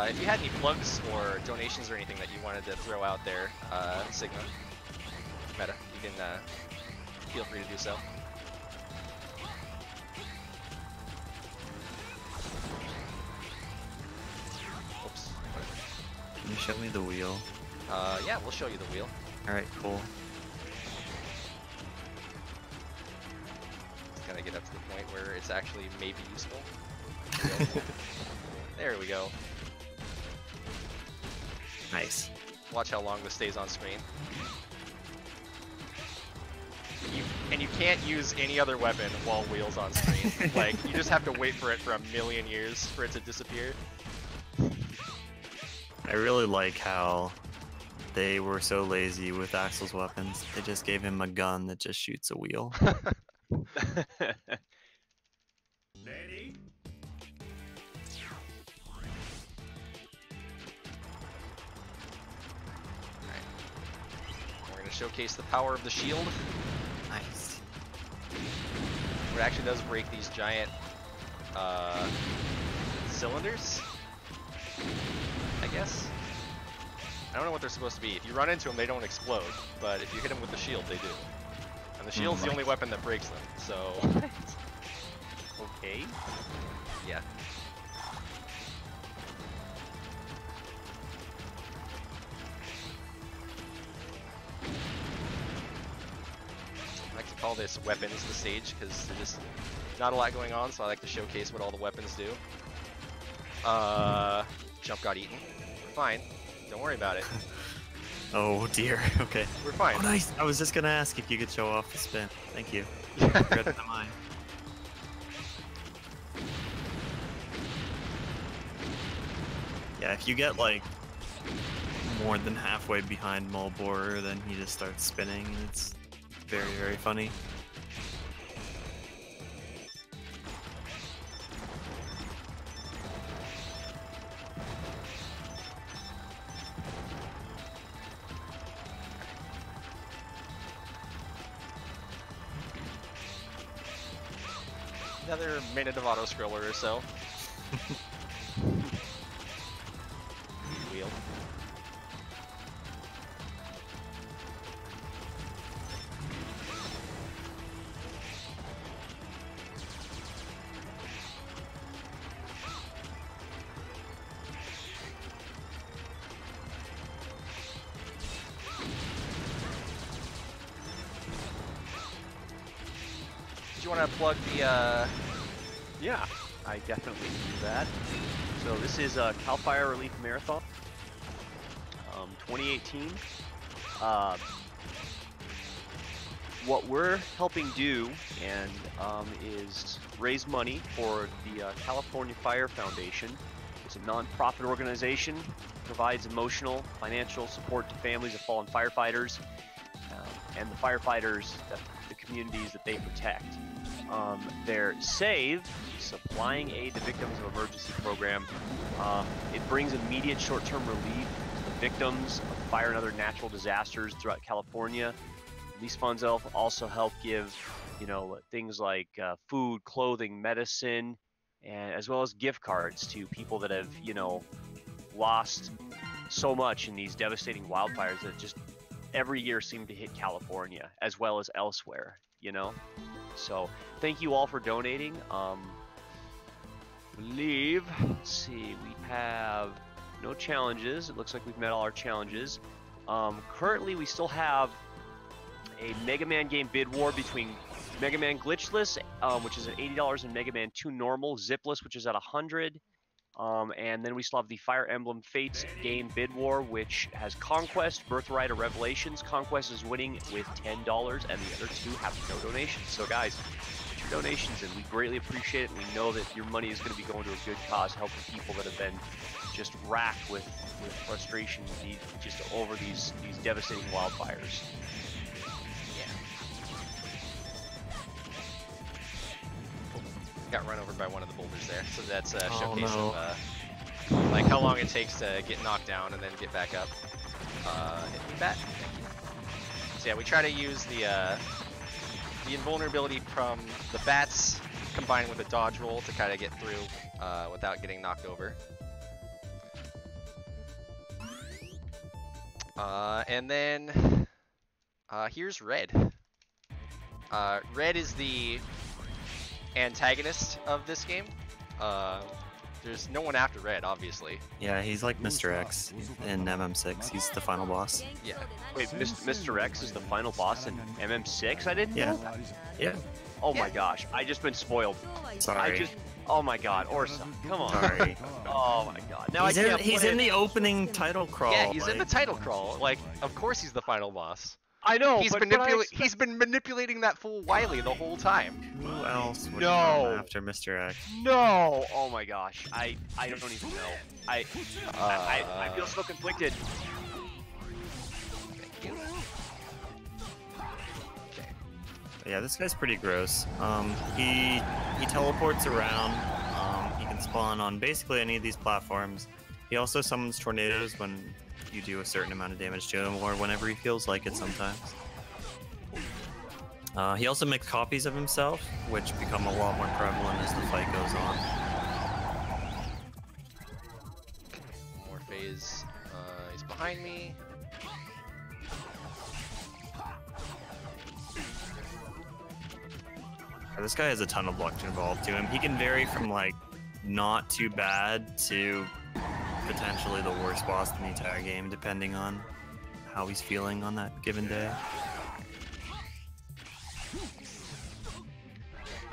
Speaker 2: If you had any plugs or donations or anything that you wanted to throw out there, Sigma, Meta, you can feel free to do so. Oops.
Speaker 3: Can you show me the wheel?
Speaker 2: Yeah, we'll show you the wheel.
Speaker 3: Alright, cool.
Speaker 2: Just gotta get up to the point where it's actually maybe useful. There we go.
Speaker 3: Nice.
Speaker 2: Watch how long this stays on screen. And you can't use any other weapon while wheel's on screen. Like, you just have to wait for it for a million years for it to disappear.
Speaker 3: I really like how they were so lazy with Axel's weapons. They just gave him a gun that just shoots a wheel.
Speaker 5: Ready?
Speaker 2: We're gonna showcase the power of the shield.
Speaker 3: Nice.
Speaker 2: It actually does break these giant cylinders, I guess. I don't know what they're supposed to be. If you run into them, they don't explode, but if you hit them with the shield, they do. And the shield's the only weapon that breaks them, so...
Speaker 1: Okay.
Speaker 2: Yeah. I like to call this weapons the stage, because there's just not a lot going on, so I like to showcase what all the weapons do. Jump got eaten. We're fine. Don't worry about it.
Speaker 3: Oh dear. Okay.
Speaker 2: We're fine.
Speaker 3: Oh, nice. I was just gonna ask if you could show off the spin. Thank you. Read my mind. Yeah, if you get like more than halfway behind Mulbor, then he just starts spinning, and it's very, very funny.
Speaker 2: Another minute of auto scroller or so. Wheel. Did you want to plug the
Speaker 1: Yeah, I definitely do that. So this is Cal Fire Relief Marathon 2018. What we're helping do and is raise money for the California Fire Foundation. It's a non-profit organization, provides emotional, financial support to families of fallen firefighters and the firefighters, the communities that they protect. Their SAVE, Supplying Aid to Victims of Emergency Program, it brings immediate short-term relief to the victims of fire and other natural disasters throughout California. These funds also help give, things like food, clothing, medicine, and as well as gift cards to people that have, lost so much in these devastating wildfires that just every year seem to hit California as well as elsewhere, So thank you all for donating. Let's see, we have no challenges. It looks like we've met all our challenges. Currently, we still have a Megaman game bid war between Megaman Glitchless, which is at $80, and Megaman 2 Normal, Zipless, which is at $100. And then we still have the Fire Emblem Fates game bid war, which has Conquest, Birthright, or Revelations. Conquest is winning with $10, and the other two have no donations. So guys, put your donations in. We greatly appreciate it, and we know that your money is going to be going to a good cause, helping people that have been just racked with frustration just over these devastating wildfires.
Speaker 2: got run over by one of the boulders there, so that's a
Speaker 3: Oh,
Speaker 2: showcase
Speaker 3: no.
Speaker 2: of like how long it takes to get knocked down and then get back up. Hit me back. So yeah, we try to use the invulnerability from the bats combined with a dodge roll to kind of get through without getting knocked over. And then here's Red. Red is the antagonist of this game. There's no one after Red, obviously.
Speaker 3: Yeah, he's like Mr. X in MM6. He's the final boss.
Speaker 2: Yeah.
Speaker 1: Wait, Mr. X is the final boss in MM6? I didn't know that.
Speaker 3: Yeah.
Speaker 1: Oh my gosh, I just been spoiled.
Speaker 3: Sorry.
Speaker 1: Oh my god, Orsa, come on.
Speaker 3: Sorry.
Speaker 1: Oh my god. Now
Speaker 3: He's in the opening title crawl.
Speaker 2: Yeah, he's in the
Speaker 3: like-
Speaker 2: title crawl. Like, of course he's the final boss.
Speaker 1: I know,
Speaker 2: He's he's been manipulating that fool Wily the whole time.
Speaker 3: Who else would
Speaker 1: No.
Speaker 3: come after Mr. X?
Speaker 1: No! Oh my gosh, I don't even know. I feel so conflicted.
Speaker 2: Thank you. Okay.
Speaker 3: Yeah, this guy's pretty gross. He teleports around. He can spawn on basically any of these platforms. He also summons tornadoes when you do a certain amount of damage to him, or whenever he feels like it sometimes. He also makes copies of himself, which become a lot more prevalent as the fight goes on.
Speaker 2: More phase. He's behind me.
Speaker 3: This guy has a ton of luck involved to him. He can vary from like not too bad to potentially the worst boss in the entire game, depending on how he's feeling on that given day.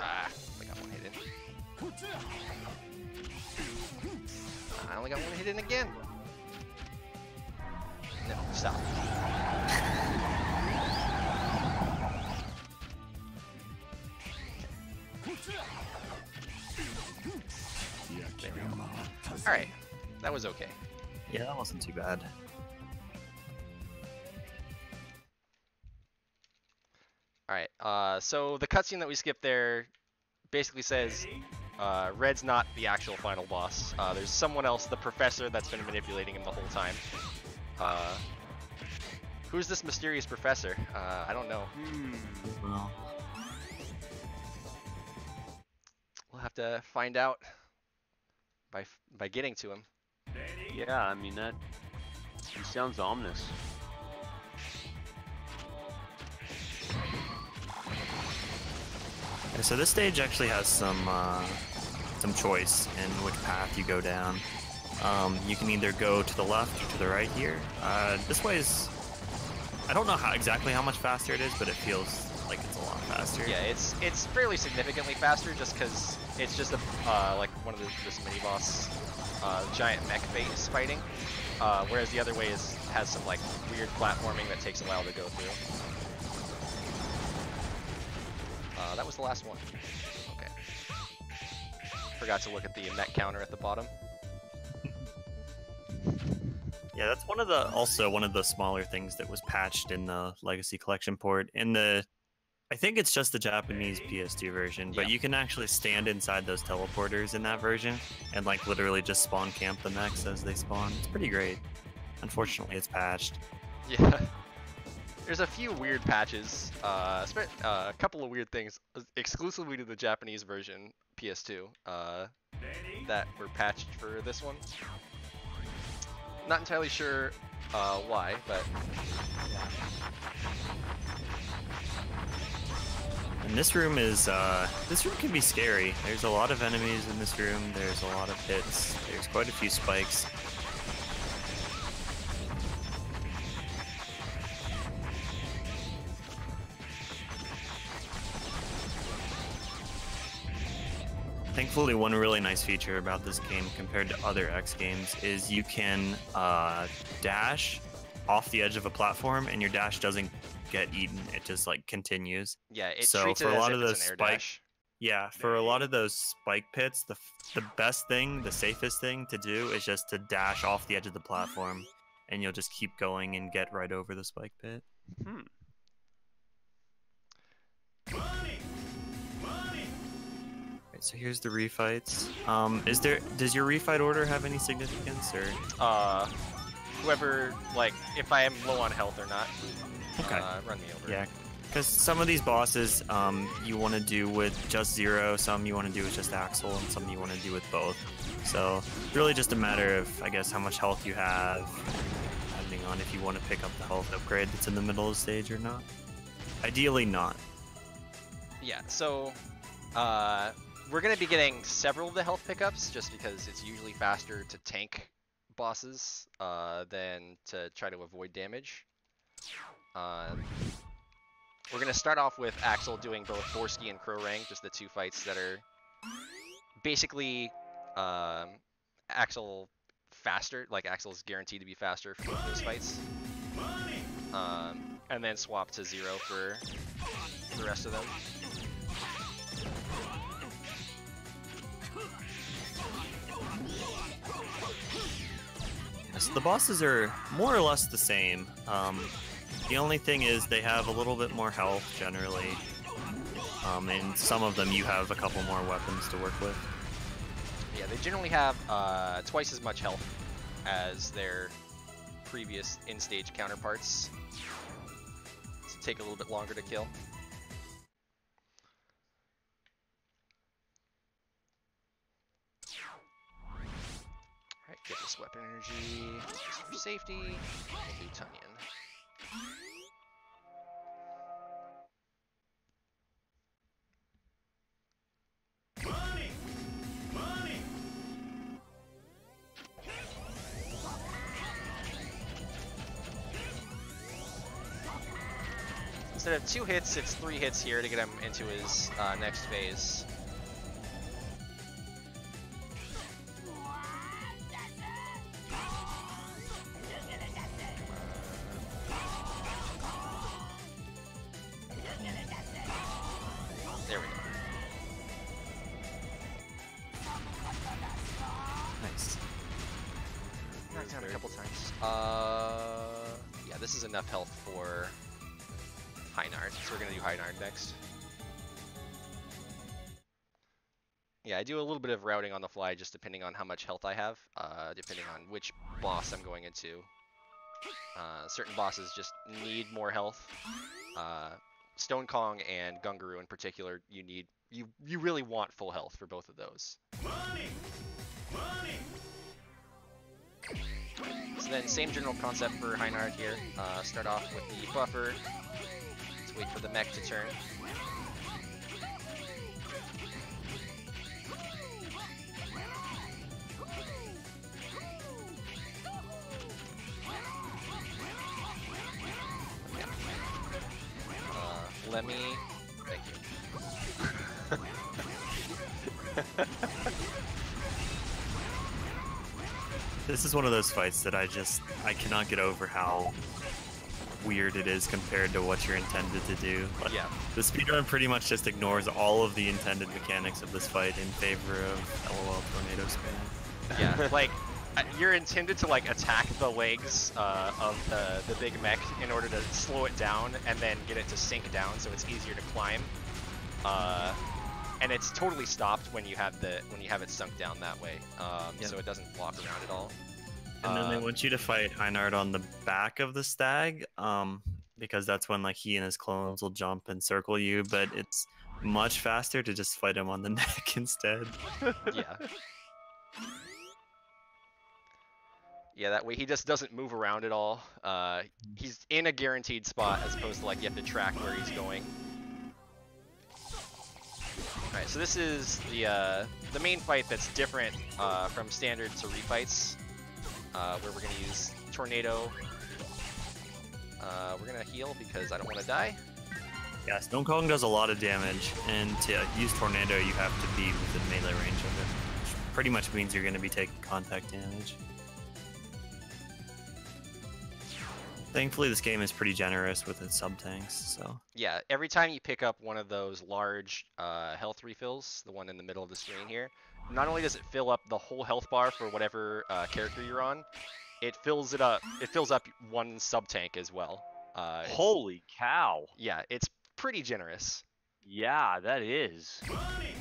Speaker 2: Ah, I got one hit in. I only got one hit in again. No, stop. Alright, that was okay.
Speaker 3: Yeah, that wasn't too bad.
Speaker 2: Alright, so the cutscene that we skipped there basically says Red's not the actual final boss. There's someone else, the professor, that's been manipulating him the whole time. Who's this mysterious professor? I don't know.
Speaker 3: Well,
Speaker 2: We'll have to find out by getting to him.
Speaker 1: Yeah, I mean that. He sounds ominous.
Speaker 3: yeah, so this stage actually has some choice in which path you go down. You can either go to the left or to the right here. This way is, I don't know exactly how much faster it is, but it feels like it's a lot faster.
Speaker 2: Yeah, it's fairly significantly faster just because it's just a like one of this mini boss giant mech face fighting, whereas the other way has some like weird platforming that takes a while to go through. That was the last one. Okay. Forgot to look at the mech counter at the bottom.
Speaker 3: Yeah, that's also one of the smaller things that was patched in the Legacy Collection port. I think it's just the Japanese PS2 version, but
Speaker 2: Yeah.
Speaker 3: you can actually stand inside those teleporters in that version and like literally just spawn camp the mechs as they spawn. It's pretty great. Unfortunately, it's patched.
Speaker 2: Yeah. There's a few weird patches, a couple of weird things exclusively to the Japanese version PS2 that were patched for this one. Not entirely sure why, but
Speaker 3: And this room can be scary. There's a lot of enemies in this room. There's a lot of hits. There's quite a few spikes. Thankfully, one really nice feature about this game compared to other X games is you can dash off the edge of a platform, and your dash doesn't get eaten. It just like continues.
Speaker 2: yeah, it
Speaker 3: So
Speaker 2: treats it
Speaker 3: for a
Speaker 2: as
Speaker 3: lot
Speaker 2: if
Speaker 3: of
Speaker 2: it's
Speaker 3: those
Speaker 2: an air
Speaker 3: spike-
Speaker 2: dash.
Speaker 3: Yeah, for a lot of those spike pits, the best thing, the safest thing to do is just to dash off the edge of the platform, and you'll just keep going and get right over the spike pit.
Speaker 1: Hmm.
Speaker 3: Right, so here's the refights. Does your refight order have any significance, or?
Speaker 2: Whoever, like, if I am low on health or not,
Speaker 3: Okay.
Speaker 2: run me over.
Speaker 3: Yeah, because some of these bosses you want to do with just Zero, some you want to do with just Axel, and some you want to do with both. So really just a matter of, I guess, how much health you have, depending on if you want to pick up the health upgrade that's in the middle of the stage or not. Ideally not.
Speaker 2: Yeah, so we're going to be getting several of the health pickups just because it's usually faster to tank bosses than to try to avoid damage. We're going to start off with Axel doing both Borsky and Crowrang, just the two fights that are basically Axel faster, like Axel's guaranteed to be faster for both those fights. And and then swap to 0 for the rest of them.
Speaker 3: So the bosses are more or less the same. The only thing is they have a little bit more health generally. And some of them you have a couple more weapons to work with.
Speaker 2: Yeah, they generally have twice as much health as their previous in-stage counterparts. So take a little bit longer to kill. Alright, get this weapon energy just for safety. We'll do Tunyon.
Speaker 5: Money! Money!
Speaker 2: Instead of 2 hits, it's 3 hits here to get him into his next phase. There we go.
Speaker 3: Nice.
Speaker 2: Knocked down a couple times. Yeah, this is enough health for Heinard, so we're gonna do Heinard next. Yeah, I do a little bit of routing on the fly, just depending on how much health I have, depending on which boss I'm going into. Certain bosses just need more health. Stone Kong and Gungaru in particular, you really want full health for both of those.
Speaker 5: Money! Money!
Speaker 2: So then, same general concept for Heinard here. Start off with the buffer. Let's wait for the mech to turn. Let me. Thank you.
Speaker 3: This is one of those fights that I cannot get over how weird it is compared to what you're intended to do. Like,
Speaker 2: Yeah.
Speaker 3: the speedrun pretty much just ignores all of the intended mechanics of this fight in favor of LOL tornado spam.
Speaker 2: Yeah, like you're intended to like attack the legs of the big mech in order to slow it down and then get it to sink down so it's easier to climb. And it's totally stopped when you have it sunk down that way, so it doesn't walk around at all.
Speaker 3: And then they want you to fight Heinard on the back of the stag, because that's when like he and his clones will jump and circle you, but it's much faster to just fight him on the neck instead.
Speaker 2: Yeah. Yeah, that way he just doesn't move around at all. He's in a guaranteed spot as opposed to like you have to track where he's going. Alright, so this is the main fight that's different from standard to refights, where we're going to use Tornado. We're going to heal because I don't want to die.
Speaker 3: Yeah, Stone Kong does a lot of damage, and to use Tornado you have to be within melee range of it, which pretty much means you're going to be taking contact damage. Thankfully, this game is pretty generous with its sub-tanks, so...
Speaker 2: Yeah, every time you pick up one of those large health refills, the one in the middle of the screen here, not only does it fill up the whole health bar for whatever character you're on, it fills up one sub-tank as well.
Speaker 1: Holy cow!
Speaker 2: Yeah, it's pretty generous.
Speaker 1: Yeah, that is.
Speaker 5: Money!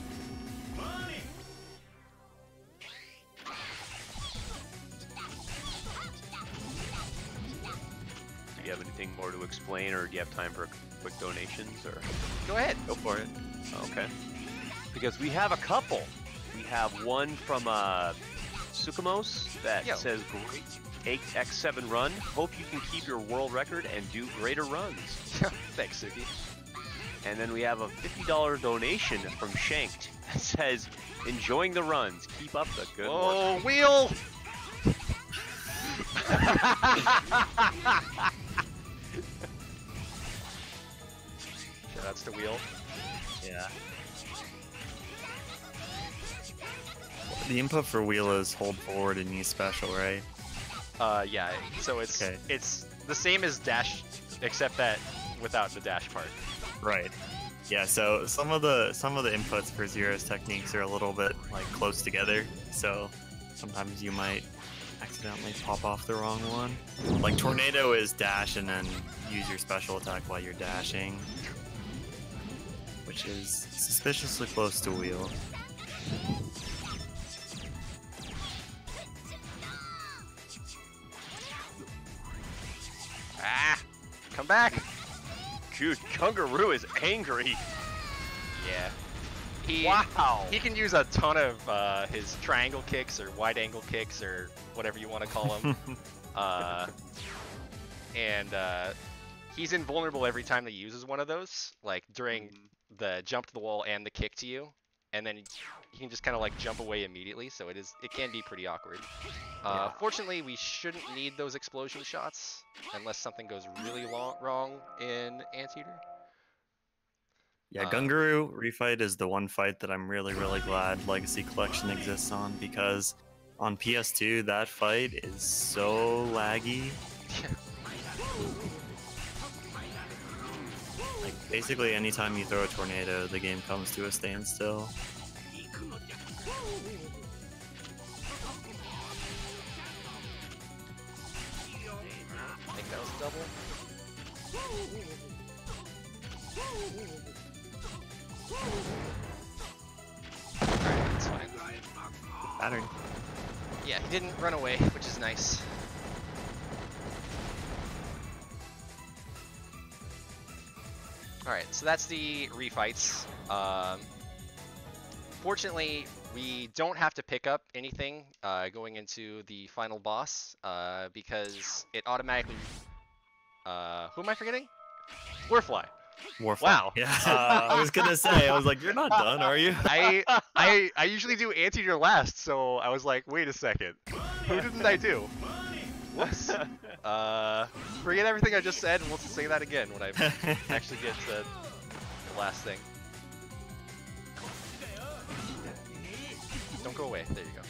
Speaker 5: Money!
Speaker 1: Do you have anything more to explain, or do you have time for quick donations? Or
Speaker 2: Go ahead.
Speaker 3: Go for it.
Speaker 1: okay, because we have a couple. We have one from Sukamos that
Speaker 2: Yo.
Speaker 1: says, "Great X7 run. Hope you can keep your world record and do greater runs."
Speaker 2: Thanks, Suki.
Speaker 1: And then we have a $50 donation from Shanked that says, "Enjoying the runs. Keep up the good work."
Speaker 2: Oh, wheel! Shoutouts to Wheel.
Speaker 3: Yeah. The input for wheel is hold forward and use special, right?
Speaker 2: Yeah. So it's
Speaker 3: Okay.
Speaker 2: it's the same as dash except that without the dash part.
Speaker 3: Right. Yeah, so some of the inputs for Zero's techniques are a little bit like close together, so sometimes you might accidentally pop off the wrong one. Like Tornado is dash and then use your special attack while you're dashing, which is suspiciously close to wheel.
Speaker 2: Ah! Come back!
Speaker 4: Dude, Kangaroo is angry.
Speaker 2: Yeah.
Speaker 4: Wow.
Speaker 2: He can use a ton of his triangle kicks or wide angle kicks or whatever you want to call them. He's invulnerable every time that he uses one of those, like during the jump to the wall and the kick to you, and then he can just kind of like jump away immediately. So it can be pretty awkward. Fortunately, we shouldn't need those explosion shots unless something goes really wrong in Anteater.
Speaker 3: Yeah, Gunguru refight is the one fight that I'm really glad Legacy Collection exists on, because on PS2 that fight is so laggy. Like basically anytime you throw a tornado, the game comes to a standstill.
Speaker 2: I think that was a double. Alright, that's fine.
Speaker 3: Pattern.
Speaker 2: Yeah, he didn't run away, which is nice. Alright, so that's the refights. Fortunately, we don't have to pick up anything going into the final boss because it automatically... who am I forgetting? Warfly.
Speaker 3: Warfly.
Speaker 2: Wow.
Speaker 3: Yeah. I was gonna say, I was like, you're not done, are you?
Speaker 2: I usually do Anteater last, so I was like, wait a second. Who didn't I do? Whoops. Forget everything I just said, and we'll say that again when I actually get to the last thing. Don't go away. There you go.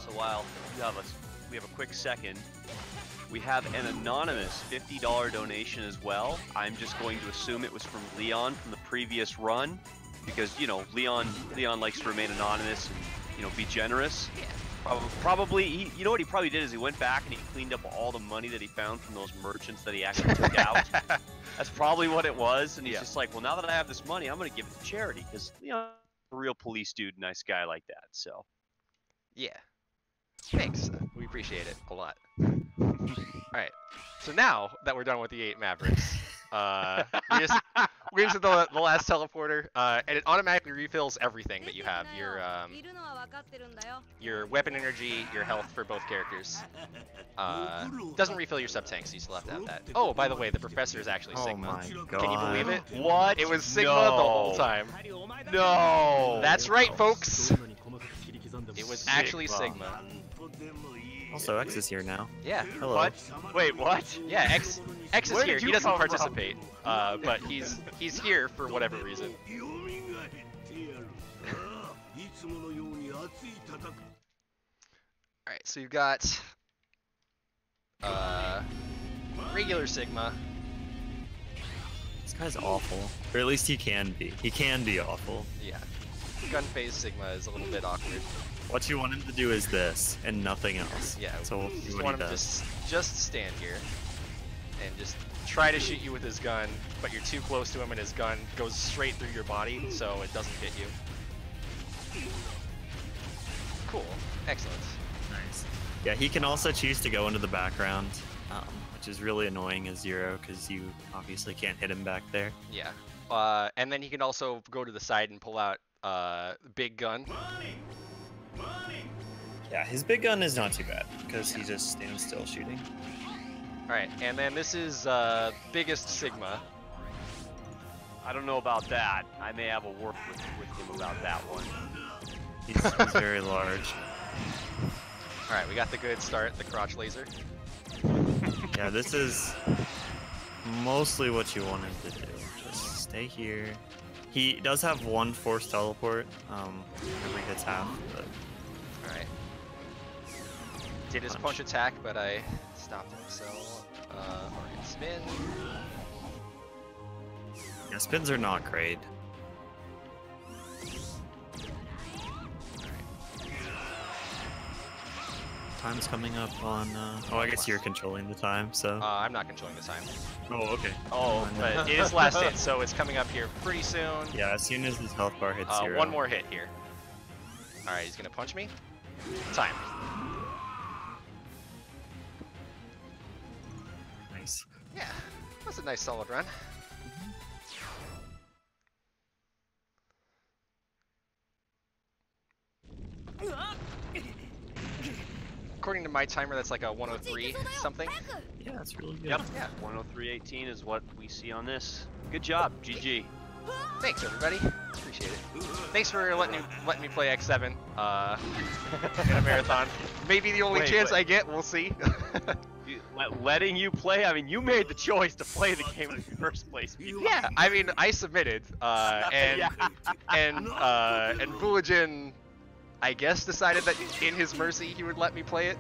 Speaker 4: So while we have a quick second, we have an anonymous $50 donation as well. I'm just going to assume it was from Leon from the previous run, because you know Leon likes to remain anonymous and be generous. Probably you know what he probably did is he went back and he cleaned up all the money that he found from those merchants that he actually took out. That's probably what it was, and he's just like, well, now that I have this money, I'm gonna give it to charity, because a real police dude, nice guy like that. So
Speaker 2: yeah. Thanks. We appreciate it a lot. Alright. So now that we're done with the 8 Mavericks, we're into the last teleporter, and it automatically refills everything that you have. Your weapon energy, your health for both characters. Doesn't refill your sub-tank, so you still have to have that. Oh, by the way, the professor is actually Sigma.
Speaker 3: Oh my god.
Speaker 2: Can you believe it?
Speaker 4: what?
Speaker 2: It was Sigma the whole time.
Speaker 4: No.
Speaker 2: That's right, folks! It was actually Sigma.
Speaker 3: Also, X is here now.
Speaker 2: Yeah.
Speaker 3: Hello.
Speaker 4: What? Wait, what?
Speaker 2: Yeah, X is
Speaker 4: Where
Speaker 2: here.
Speaker 4: did
Speaker 2: He
Speaker 4: you
Speaker 2: doesn't
Speaker 4: come from?
Speaker 2: participate, but he's here for whatever reason. Alright, so you've got regular Sigma.
Speaker 3: This guy's awful. Or at least he can be. He can be awful.
Speaker 2: Yeah. Gun phase Sigma is a little bit awkward.
Speaker 3: What you want him to do is this, and nothing else.
Speaker 2: Yeah,
Speaker 3: So we'll see
Speaker 2: just
Speaker 3: what
Speaker 2: want
Speaker 3: he
Speaker 2: him to
Speaker 3: does.
Speaker 2: just stand here and just try to shoot you with his gun, but you're too close to him and his gun goes straight through your body, so it doesn't hit you. Cool. Excellent.
Speaker 3: Nice. Yeah, he can also choose to go into the background, which is really annoying as Zero, because you obviously can't hit him back there.
Speaker 2: Yeah. And then he can also go to the side and pull out big gun.
Speaker 3: Yeah, his big gun is not too bad, because he just stands still shooting.
Speaker 2: Alright, and then this is biggest Sigma.
Speaker 4: I don't know about that. I may have a word with him about that one.
Speaker 3: He's very large.
Speaker 2: Alright, we got the good start, the crotch laser.
Speaker 3: Yeah, this is mostly what you want him to do. Just stay here. He does have one forced teleport, whenever he hits half, but
Speaker 2: Alright. Did his punch attack, but I stopped him, so we're gonna spin.
Speaker 3: Yeah, spins are not great. Time's coming up on. Oh, I guess you're controlling the time, so.
Speaker 2: I'm not controlling the time.
Speaker 3: Oh, okay.
Speaker 2: Oh, but it is last hit, so it's coming up here pretty soon.
Speaker 3: Yeah, as soon as his health bar hits 0.
Speaker 2: One more hit here. Alright, he's gonna punch me. Time.
Speaker 3: Nice.
Speaker 2: Yeah, that's a nice solid run. According to my timer, that's like a 103 something.
Speaker 3: Yeah, that's really good.
Speaker 1: Yep.
Speaker 2: Yeah.
Speaker 1: 103.18 is what we see on this. Good job, GG.
Speaker 2: Thanks, everybody. Appreciate it. Thanks for letting me play X7 in a marathon. Maybe the only chance I get. We'll see.
Speaker 1: Letting you play? I mean, you made the choice to play the game in the first place.
Speaker 2: Yeah, I mean, I submitted, and Bulajin, I guess, decided that in his mercy he would let me play it.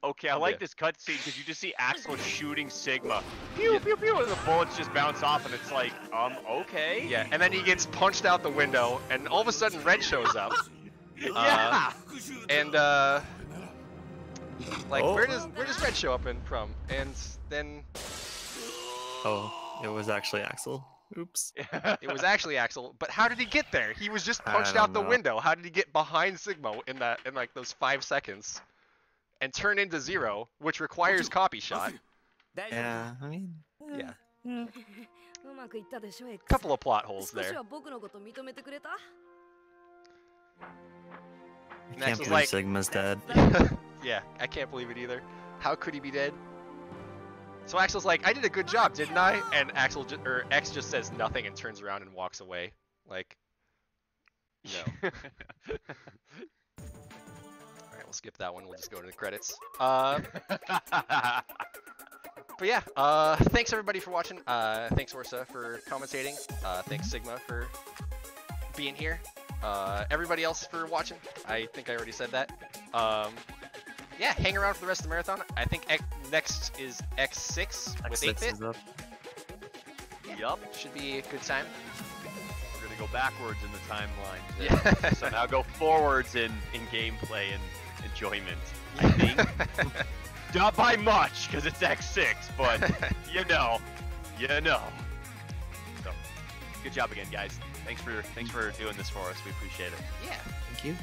Speaker 1: Okay, I like this cutscene because you just see Axel shooting Sigma. Pew, pew, pew, and the bullets just bounce off, and it's like, okay.
Speaker 2: Yeah, and then he gets punched out the window, and all of a sudden Red shows up.
Speaker 1: Yeah.
Speaker 2: And like, where does Red show up from? And then
Speaker 3: Oh, it was actually Axel. Oops.
Speaker 2: it was actually Axel. But how did he get there? He was just
Speaker 3: I
Speaker 2: punched
Speaker 3: don't
Speaker 2: out the
Speaker 3: know.
Speaker 2: window. How did he get behind Sigma in like those 5 seconds? And turn into 0, which requires copy shot.
Speaker 3: Yeah, I mean.
Speaker 2: Yeah.
Speaker 6: うまくいったでしょ X
Speaker 2: Couple of plot holes
Speaker 6: 少し
Speaker 2: there.
Speaker 6: は僕のこと認めてくれた
Speaker 3: I
Speaker 2: Next
Speaker 3: can't
Speaker 2: was
Speaker 3: believe
Speaker 2: like-
Speaker 3: Sigma's dead.
Speaker 2: Yeah, I can't believe it either. How could he be dead? So Axel's like, I did a good job, didn't I? And X just says nothing and turns around and walks away. Like, no. Alright, we'll skip that one. We'll just go to the credits. But yeah, thanks everybody for watching. Thanks Orsa for commentating. Thanks Sigma for being here. Everybody else for watching. I think I already said that. Yeah, hang around for the rest of the marathon. I think next is X6 with
Speaker 3: X6
Speaker 2: 8-bit.
Speaker 3: is up.
Speaker 1: Yup.
Speaker 2: Should be a good time.
Speaker 1: We're gonna go backwards in the timeline.
Speaker 2: Yeah.
Speaker 1: So now go forwards in gameplay and enjoyment. I think. Not by much, because it's X6, but you know. So, good job again, guys. Thanks for doing this for us. We appreciate it.
Speaker 2: Yeah.
Speaker 3: Thank you.